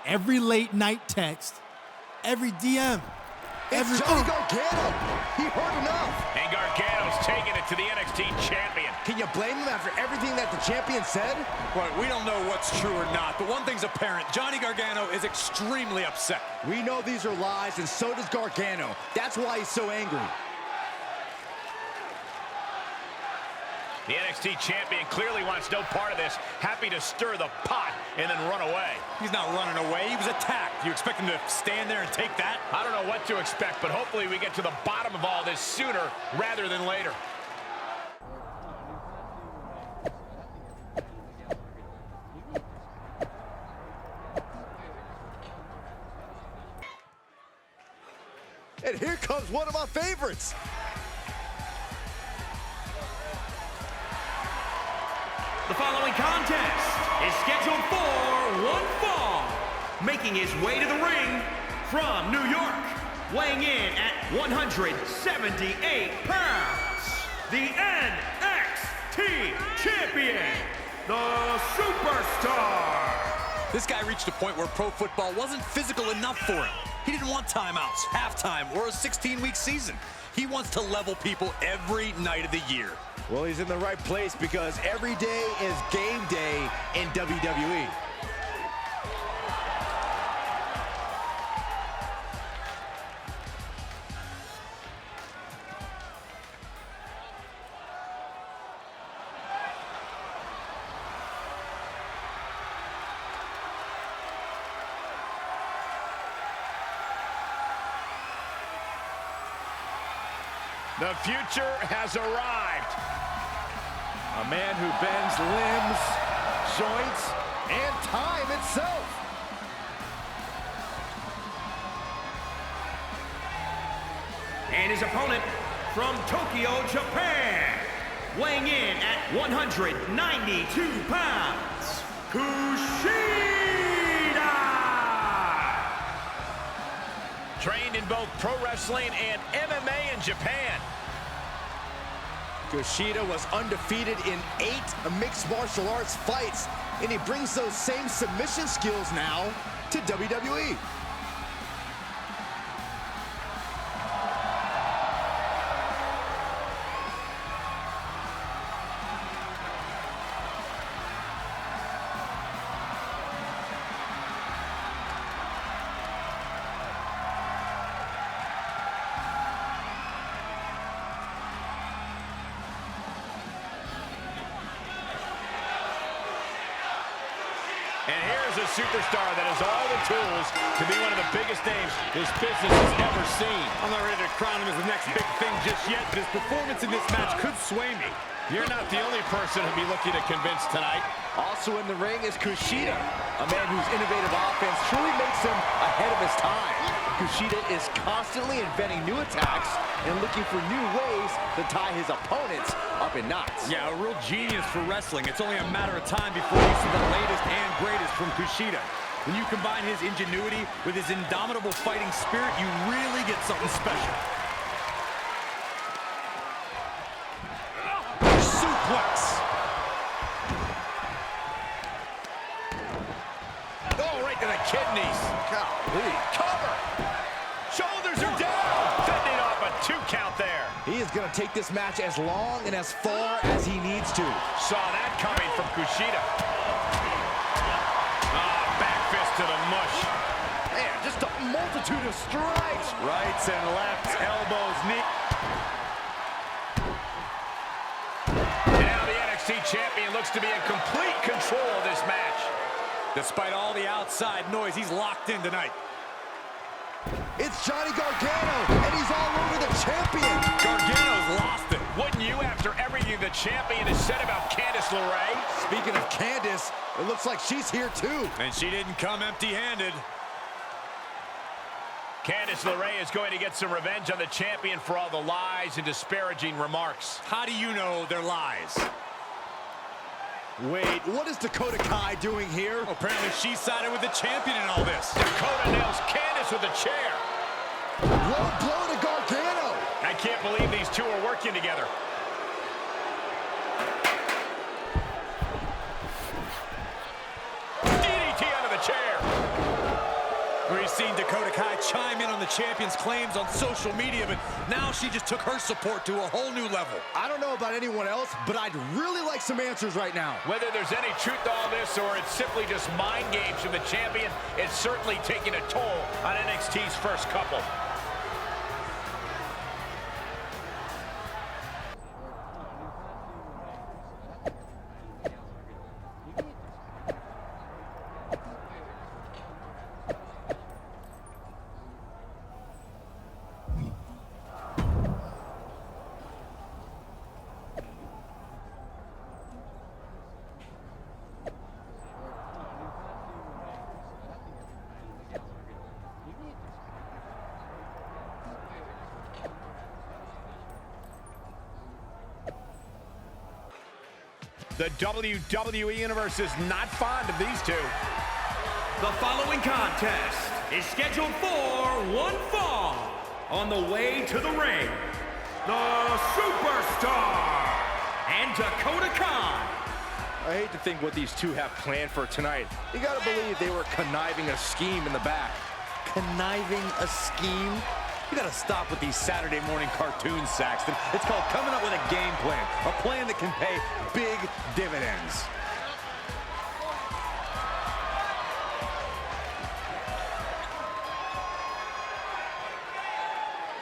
every late night text, every DM, every... It's Johnny Gargano. He heard enough. And Gargano's taking it to the NXT champion. Can you blame him after everything that the champion said? Right, we don't know what's true or not, but one thing's apparent. Johnny Gargano is extremely upset. We know these are lies, and so does Gargano. That's why he's so angry. The NXT champion clearly wants no part of this. Happy to stir the pot and then run away. He's not running away. He was attacked. You expect him to stand there and take that? I don't know what to expect, but hopefully we get to the bottom of all this sooner rather than later. And here comes one of my favorites. The following contest is scheduled for one fall. Making his way to the ring from New York, weighing in at 178 pounds, the NXT champion, the Superstar. This guy reached a point where pro football wasn't physical enough for him. He didn't want timeouts, halftime, or a 16-week season. He wants to level people every night of the year. Well, he's in the right place because every day is game day in WWE. The future has arrived. A man who bends limbs, joints, and time itself. And his opponent from Tokyo, Japan, weighing in at 192 pounds, Kushida! Trained in both pro wrestling and MMA in Japan. Kushida was undefeated in 8 mixed martial arts fights, and he brings those same submission skills now to WWE. And here's a superstar that has all the tools to be one of the biggest names this business has ever seen. I'm not ready to crown him as the next big thing just yet, but his performance in this match could sway me. You're not the only person he'll be looking to convince tonight. Also in the ring is Kushida, a man whose innovative offense truly makes him ahead of his time. Kushida is constantly inventing new attacks and looking for new ways to tie his opponents up in knots. Yeah, a real genius for wrestling. It's only a matter of time before you see the latest and greatest from Kushida. When you combine his ingenuity with his indomitable fighting spirit, you really get something special. Suplex. Oh, right to the kidneys. Golly. Cover. Shoulders are down. Fending off a 2 count there. He is going to take this match as long and as far as he needs to. Saw that coming from Kushida. Back fist to the mush. Man, just a multitude of strikes. Rights and lefts, elbows, knee. Now the NXT champion looks to be in complete control of this match. Despite all the outside noise, he's locked in tonight. It's Johnny Gargano, and he's all over the champion. Gargano's lost it. Wouldn't you after everything the champion has said about Candice LeRae? Speaking of Candice, it looks like she's here too. And she didn't come empty-handed. Candice LeRae is going to get some revenge on the champion for all the lies and disparaging remarks. How do you know they're lies? Wait, what is Dakota Kai doing here? Apparently she sided with the champion in all this. Dakota nails Candice with a chair. Low blow to Gargano. I can't believe these two are working together. DDT out of the chair. We've seen Dakota Kai chime in on the champion's claims on social media, but now she just took her support to a whole new level. I don't know about anyone else, but I'd really like some answers right now. Whether there's any truth to all this or it's simply just mind games from the champion, it's certainly taking a toll on NXT's first couple. The WWE Universe is not fond of these two. The following contest is scheduled for one fall. On the way to the ring, the Superstar and Dakota Kai. I hate to think what these two have planned for tonight. You gotta believe they were conniving a scheme in the back. Conniving a scheme? You gotta stop with these Saturday morning cartoons, Saxton. It's called coming up with a game plan. A plan that can pay big dividends.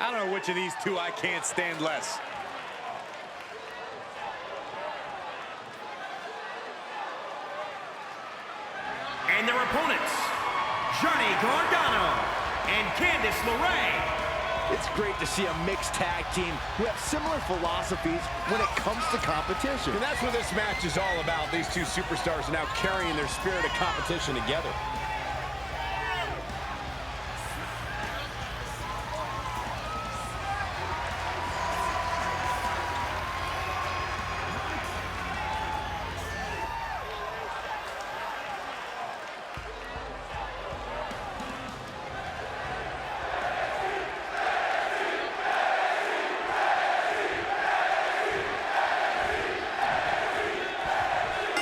I don't know which of these two I can't stand less. And their opponents, Johnny Gargano and Candice LeRae. It's great to see a mixed tag team who have similar philosophies when it comes to competition. And that's what this match is all about. These two superstars are now carrying their spirit of competition together.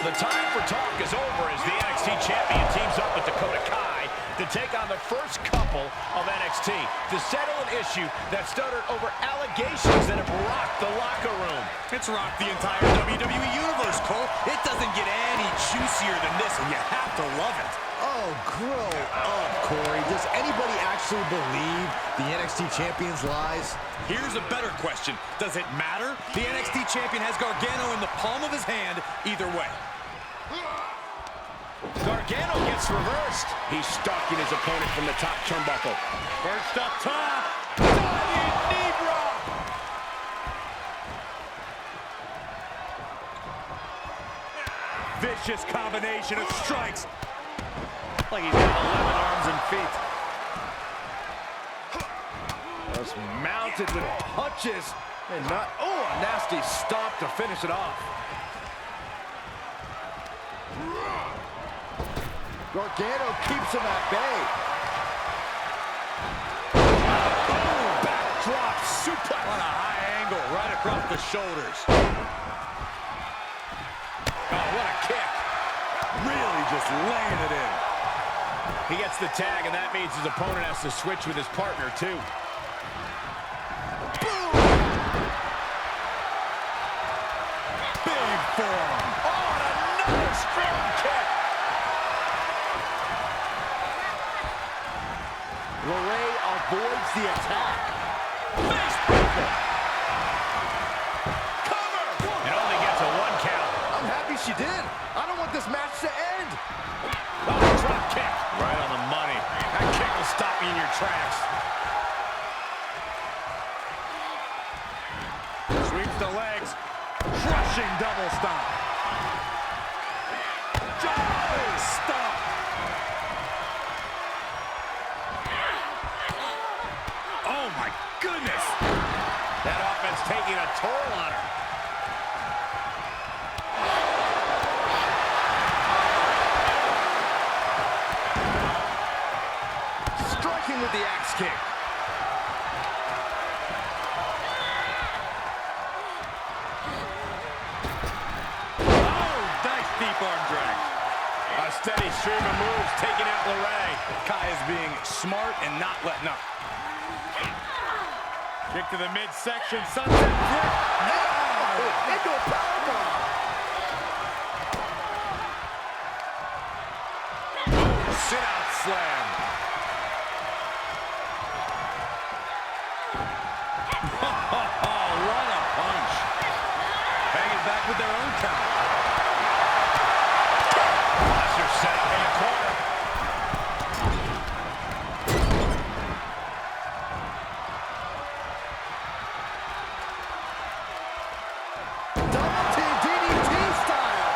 The time for talk is over as the NXT champion teams up with Dakota Kai to take on the first couple of NXT to settle an issue that started over allegations that have rocked the locker room. It's rocked the entire WWE Universe, Cole. It doesn't get any juicier than this, and you have to love it. Oh, grow up, Corey. Does anybody actually believe the NXT champion's lies? Here's a better question. Does it matter? The NXT champion has Gargano in the palm of his hand either way. Gargano gets reversed. He's stalking his opponent from the top turnbuckle. First up top. Diving knee drop. Vicious combination of strikes. Like he's got 11 arms and feet. Just mounted with punches and not, oh, a nasty stop to finish it off. Gargano keeps him at bay. Oh, backdrop suplex. On a high angle, right across the shoulders. Oh, what a kick. Really just laying it in. He gets the tag, and that means his opponent has to switch with his partner, too. Boom! Big forearm. Oh, and another strong kick. LeRae avoids the attack. Facebreaker. Cover. It only gets a 1 count. I'm happy she did. I don't want this match to end. Oh, drop kick. Right on the money. That kick will stop you in your tracks. Sweeps the legs. Crushing double stomp. Jumping stomp. Oh, my goodness. That offense taking a toll on her. Striking with the axe kick. Oh, nice deep arm drag. A steady stream of moves taking out LeRae. Kai is being smart and not letting up. Kick to the midsection, sunset flip. Oh, into a powerbomb. Sit-out slam. Oh, what a punch. Banging back with their own count. Lesnar set up in the corner. Double team DDT style.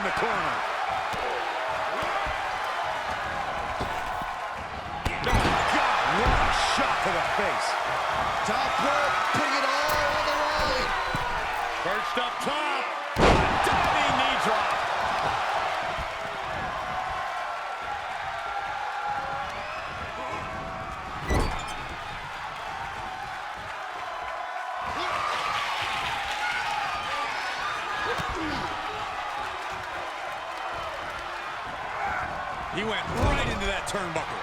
the corner. Oh, God, what a shot to the face. Top rope, putting it all on the line. Perched up top. Diving knee drop. He went right into that turnbuckle.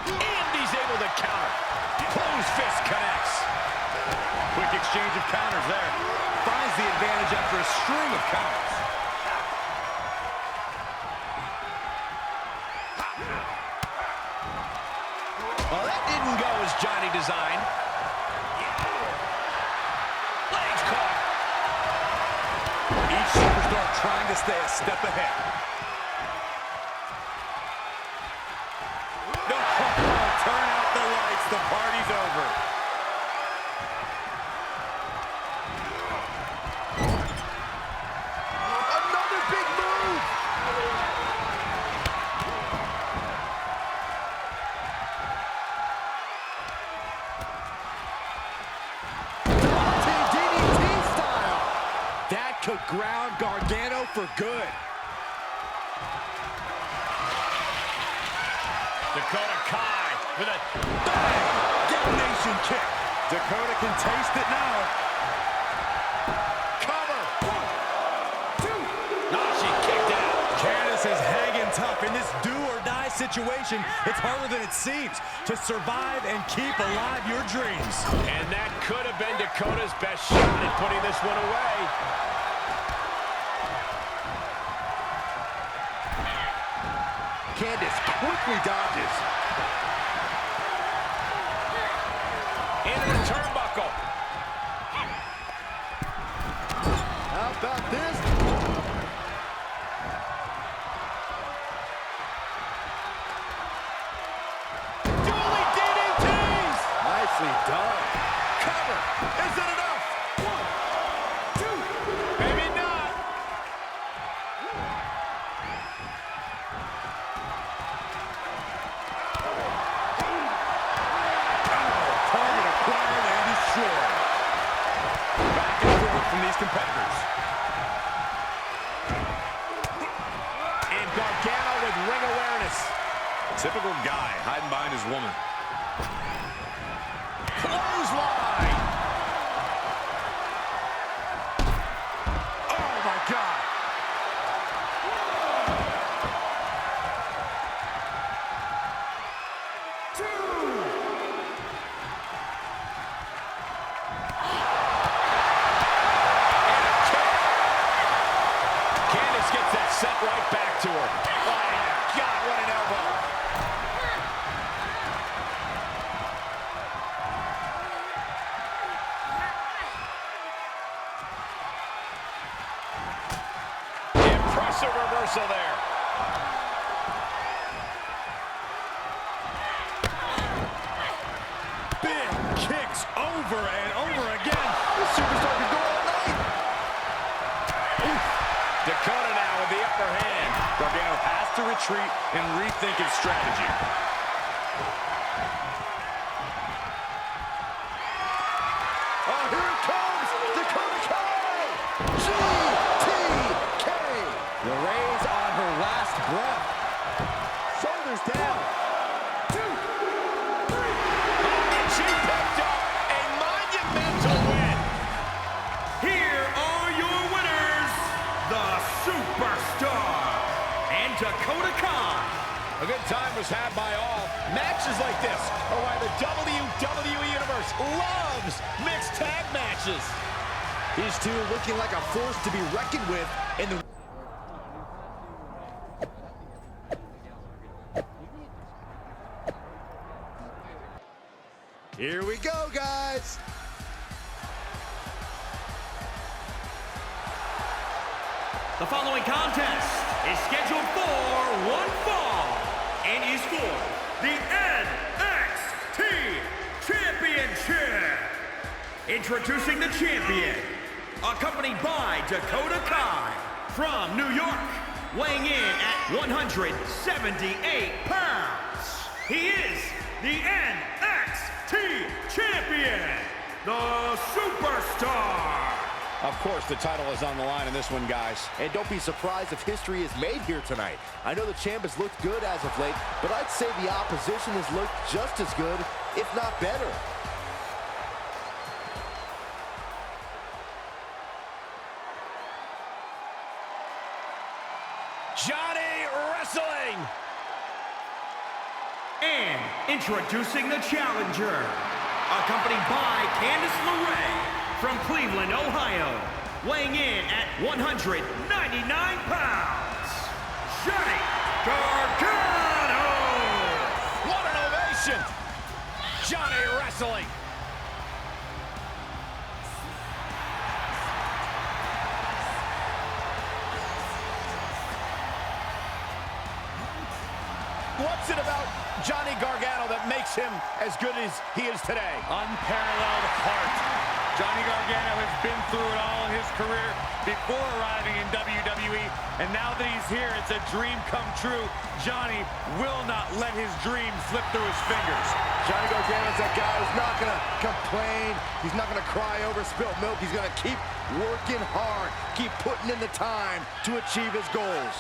And he's able to counter. Closed fist connects. Quick exchange of counters there. Finds the advantage after a string of counters. Well, that didn't go as Johnny designed. Legs caught. Each superstar trying to stay a step ahead. No, turn out the lights. The party's over. Another big move. DDT style. That could ground Gargano for good. Dakota Kai with a Bang! Detonation kick. Dakota can taste it now. Cover. 1, 2. oh, she kicked out. Candice is hanging tough. In this do-or-die situation, it's harder than it seems to survive and keep alive your dreams. And that could have been Dakota's best shot at putting this one away. Candice quickly dodges. Into the turnbuckle. How about this? Dueling DDTs. Nicely done. Cover. Is it enough? 1, 2. Maybe not. Target acquired and destroyed. Back and forth from these competitors. And Gargano with ring awareness. Typical guy hiding behind his woman. Clothesline. Oh, my God. Candice gets that set right back to her. Oh, God, what an elbow. Impressive reversal there. Big kicks over and over again. This superstar can go all night. Dakota now with the upper hand. Gargano has to retreat and rethink his strategy. Oh, here it comes. Dakota Kai. GTK. The Rays on her last breath. Shoulders down. 2, 3. And she picked up a monumental win. Here are your winners, the Superstar and Dakota Kai. A good time was had by all. Matches like this are why the WWE Universe loves mixed tag matches. These two looking like a force to be reckoned with in the... Here we go, guys. The following contest is scheduled for one fall and is for the NXT Championship. Introducing the champion, accompanied by Dakota Kai from New York, weighing in at 178 pounds, he is the NXT Champion, the Superstar. Of course, the title is on the line in this one, guys. And don't be surprised if history is made here tonight. I know the champ has looked good as of late, but I'd say the opposition has looked just as good, if not better. Johnny Wrestling. And introducing the challenger, accompanied by Candice LeRae from Cleveland, Ohio, weighing in at 199 pounds, Johnny Gargano. What an ovation. Johnny Wrestling. What's it about Johnny Gargano that makes him as good as he is today? Unparalleled heart. Johnny Gargano has been through it all in his career before arriving in WWE, and now that he's here, it's a dream come true. Johnny will not let his dream slip through his fingers. Johnny Gargano's that guy who's not going to complain. He's not going to cry over spilt milk. He's going to keep working hard, keep putting in the time to achieve his goals.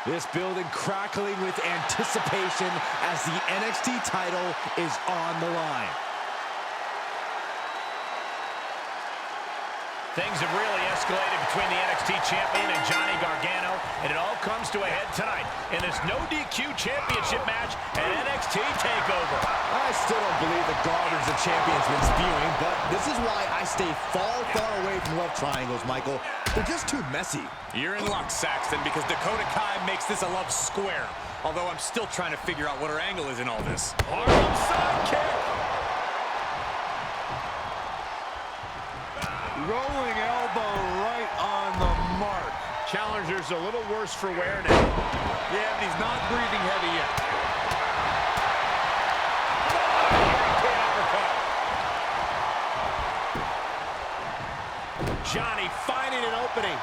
This building crackling with anticipation as the NXT title is on the line. Things have really escalated between the NXT champion and Johnny Gargano, and it all comes to a head tonight in this no DQ championship match at NXT TakeOver. I still don't believe the garbage the champion's been spewing, but this is why I stay far, far away from love triangles, Michael. They're just too messy. You're in luck, Saxton, because Dakota Kai makes this a love square. Although I'm still trying to figure out what her angle is in all this. Harlem sidekick. Rolling elbow right on the mark. Challenger's a little worse for wear now. Yeah, but he's not breathing heavy yet. Johnny finding an opening.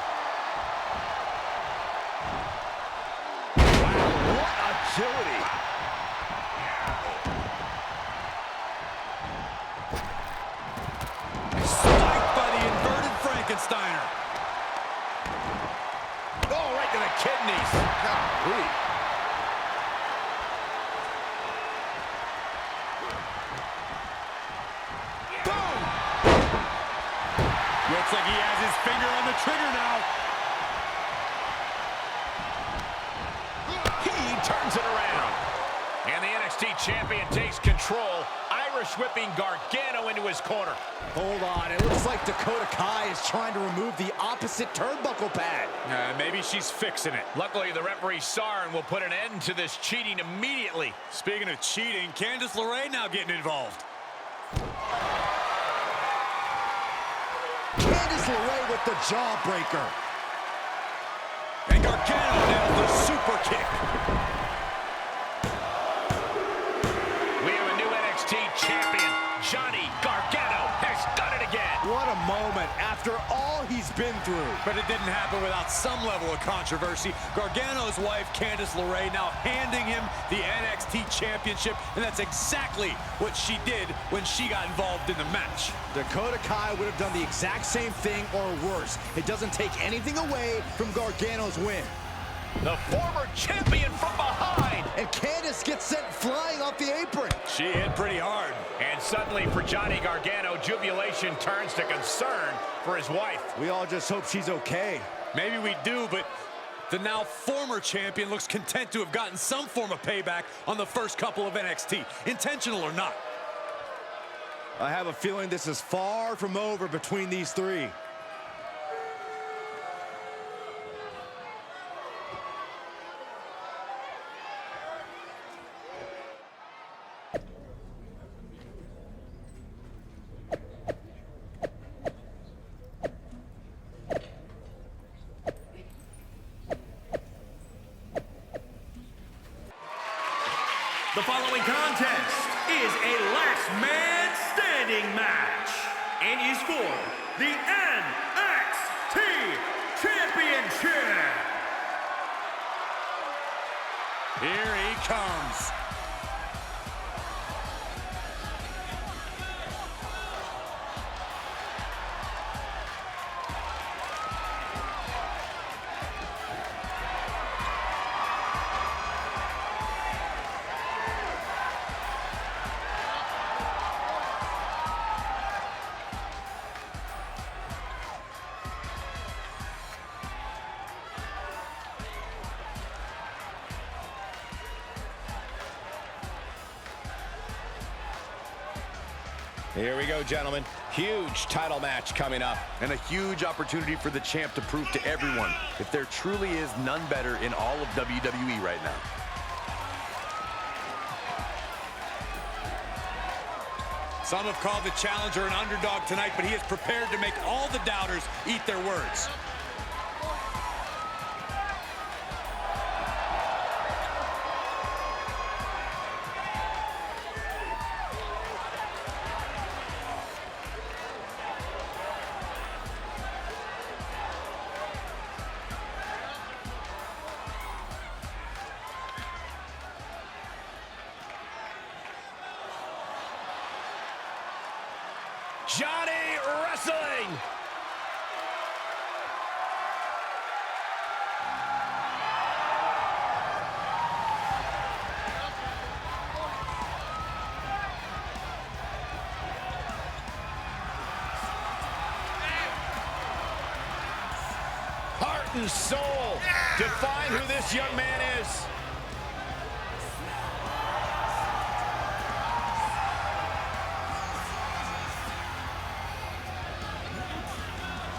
Wow, what agility. Spiked by the inverted Frankensteiner. Oh, right to the kidneys. Golly. Boom! Looks like he has his finger on the trigger now. He turns it around. And the NXT champion takes control, Irish whipping Gargano into his corner. Hold on, it looks like Dakota Kai is trying to remove the opposite turnbuckle pad. Maybe she's fixing it. Luckily, the referee saw her and will put an end to this cheating immediately. Speaking of cheating, Candice LeRae now getting involved. Candice LeRae with the jawbreaker. And Gargano nails the super kick. We have a new NXT champion. Johnny Gargano has done it again. What a moment after all he's been through. But it didn't happen without some level of controversy. Gargano's wife, Candice LeRae, now handing him the NXT Championship, and that's exactly what she did when she got involved in the match. Dakota Kai would have done the exact same thing or worse. It doesn't take anything away from Gargano's win. The former champion from behind. And Candice gets sent flying off the apron. She hit pretty hard. And suddenly for Johnny Gargano, jubilation turns to concern for his wife. We all just hope she's okay. Maybe we do, but the now former champion looks content to have gotten some form of payback on the first couple of NXT, intentional or not. I have a feeling this is far from over between these three. The following contest is a last man standing match and is for the NXT Championship. Here he comes. Here we go, gentlemen. Huge title match coming up. And a huge opportunity for the champ to prove to everyone if there truly is none better in all of WWE right now. Some have called the challenger an underdog tonight, but he is prepared to make all the doubters eat their words. Johnny Wrestling. Heart and soul. Define who this young man is.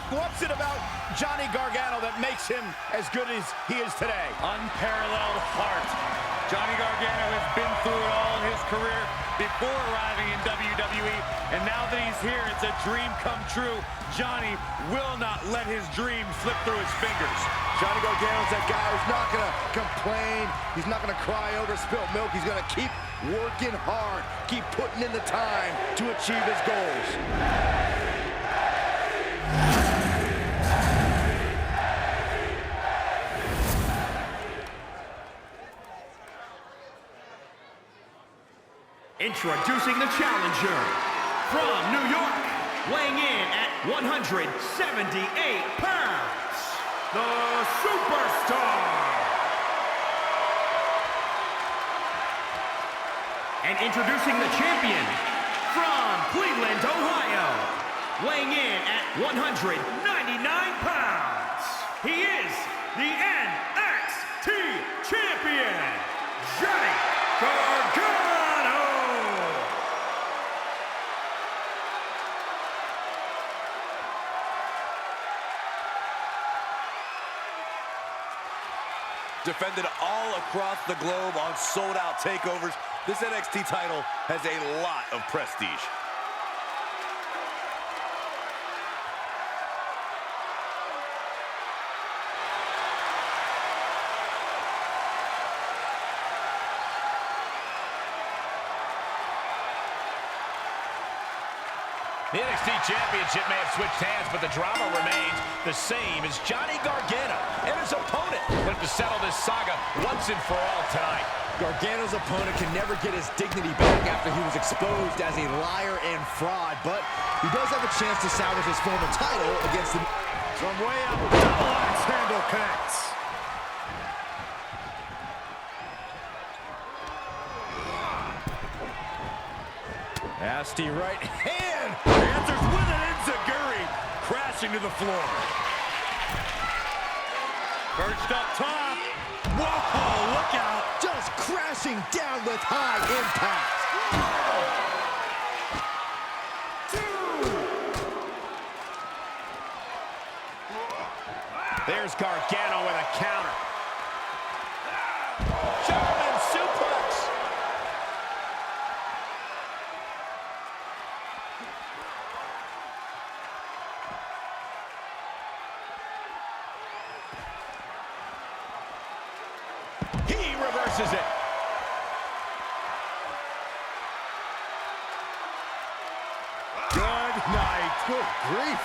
What's it about Johnny Gargano that makes him as good as he is today? Unparalleled heart. Johnny Gargano has been through it all in his career before arriving in WWE, and now that he's here, it's a dream come true. Johnny will not let his dream slip through his fingers. Johnny Gargano's that guy who's not going to complain. He's not going to cry over spilt milk. He's going to keep working hard, keep putting in the time to achieve his goals. Introducing the challenger from New York, weighing in at 178 pounds, the Superstar. And introducing the champion from Cleveland, Ohio, weighing in at 199 pounds. He is the NXT champion, Johnny Gargano. Defended all across the globe on sold-out takeovers, this NXT title has a lot of prestige. The NXT Championship may have switched hands, but the drama remains the same as Johnny Gargano and his opponent look to settle this saga once and for all tonight. Gargano's opponent can never get his dignity back after he was exposed as a liar and fraud, but he does have a chance to salvage his former title against the... From way up, double axe handle connects. Nasty right hand. Answers with an enziguri. Crashing to the floor. Perched up top. Whoa, look out. Just crashing down with high impact. There's Gargano with a counter. German suplex. He reverses it. Good grief.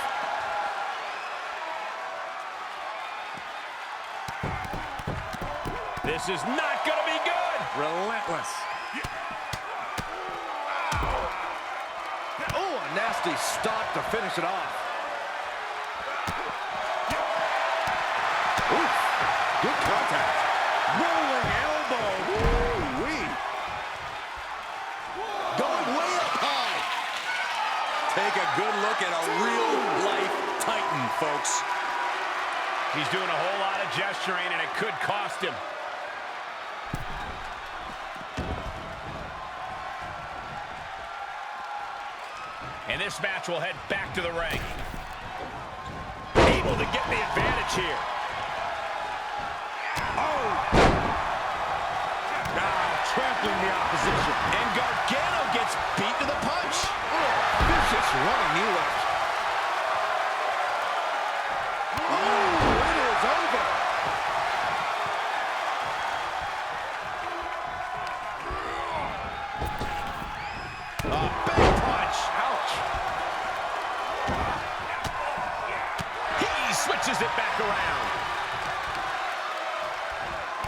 This is not going to be good. Relentless. Oh, a nasty stop to finish it off. Oof. Good contact. Rolling elbow. Woo-wee. Going way up high. Take a good look at a real-life Titan, folks. He's doing a whole lot of gesturing, and it could cost him. And this match will head back to the ring. Able to get the advantage here. Oh! Now trampling the opposition. And Gargano gets beat to the punch. Oh, vicious running knee lift. Oh, it is over. A big punch. Ouch. He switches it back around.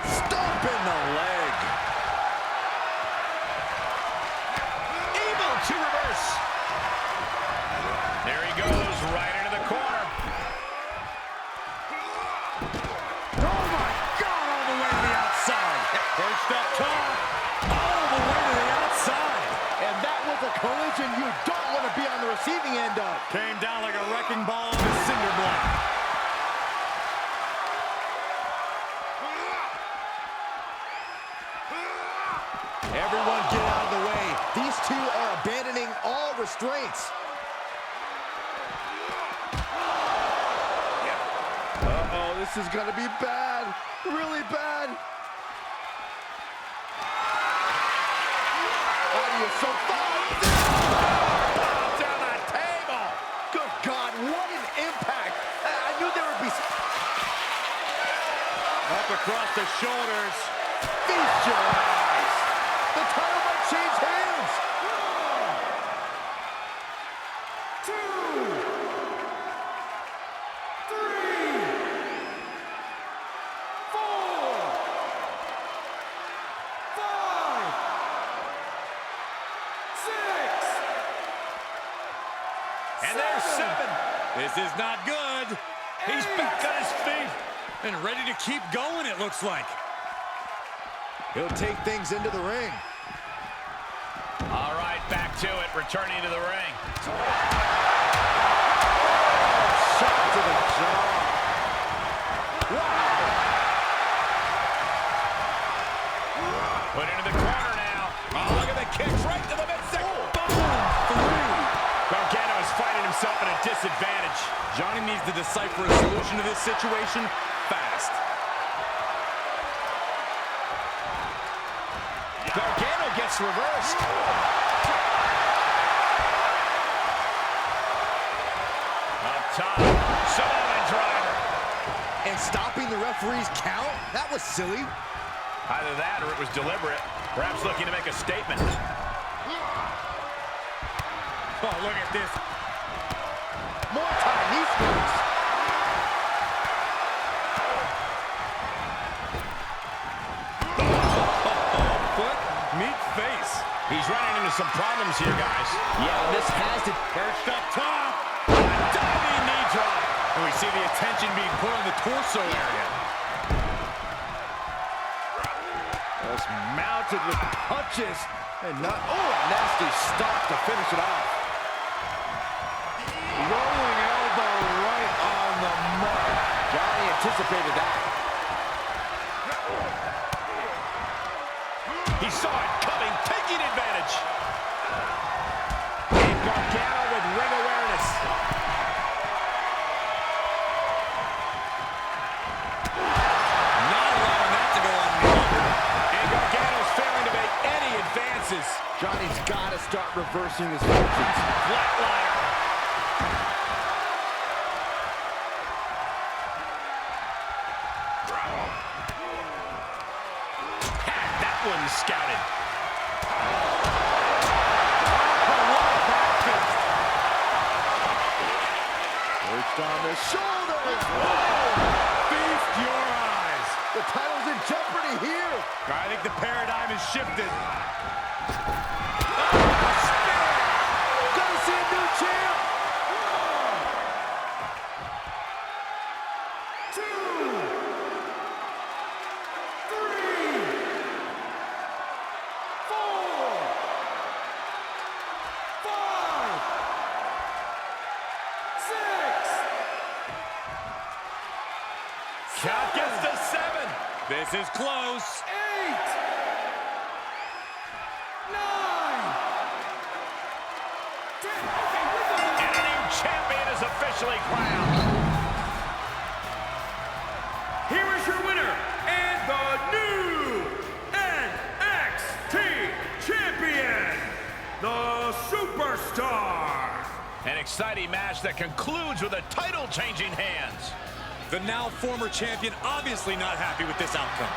Stomp in the leg. Able to reverse. There he goes, right into the corner. Oh my God, all the way to the outside. First up top. All the way to the outside. And that was a collision you don't want to be on the receiving end of. Came down like a wrecking ball on the cinder block. Everyone get out of the way. These two are abandoning all restraints. Uh-oh, this is gonna be bad. Really bad. How do you survive this? Down the table. Good God, what an impact. I knew there would be... Up across the shoulders. Feast your eyes. The title might change hands. 1, 2, 3, 4, 5, 6. And there's 7. This is not good. He's back on his feet and ready to keep going, it looks like. He'll take things into the ring. All right, back to it, returning to the ring. Shot to the jaw. Wow. Put into the corner now. Oh, look at the kicks right to the midsection. Gargano is finding himself at a disadvantage. Johnny needs to decipher a solution to this situation fast. Gargano gets reversed. Up top, Samoan driver. And stopping the referee's count? That was silly. Either that or it was deliberate. Perhaps looking to make a statement. Oh, look at this. More time, these moves. Foot, meet face. He's running into some problems here, guys. Yeah, this has to... Perched up top. A diving knee drop. And we see the attention being put on the torso area. Just mounted with punches. And not... Oh, a nasty stop to finish it off. Rolling elbow right on the mark. Johnny anticipated that. He saw it coming, taking advantage. And Gargano with ring awareness. Not allowing that to go on any longer. And Gargano's failing to make any advances. Johnny's got to start reversing his fortunes. Flatliner. Had that one scouted. Dropped on the shoulders. Feast your eyes. The title's in jeopardy here. I think the paradigm has shifted. Gonna see a new champ. 1, 2, 3, 4, 5, 6. Count gets to 7. This is close. 8, 9, 10. And a new champion is officially crowned. Here is your winner and the new NXT champion, the Superstar. An exciting match that concludes with a title changing hands. The now former champion obviously not happy with this outcome.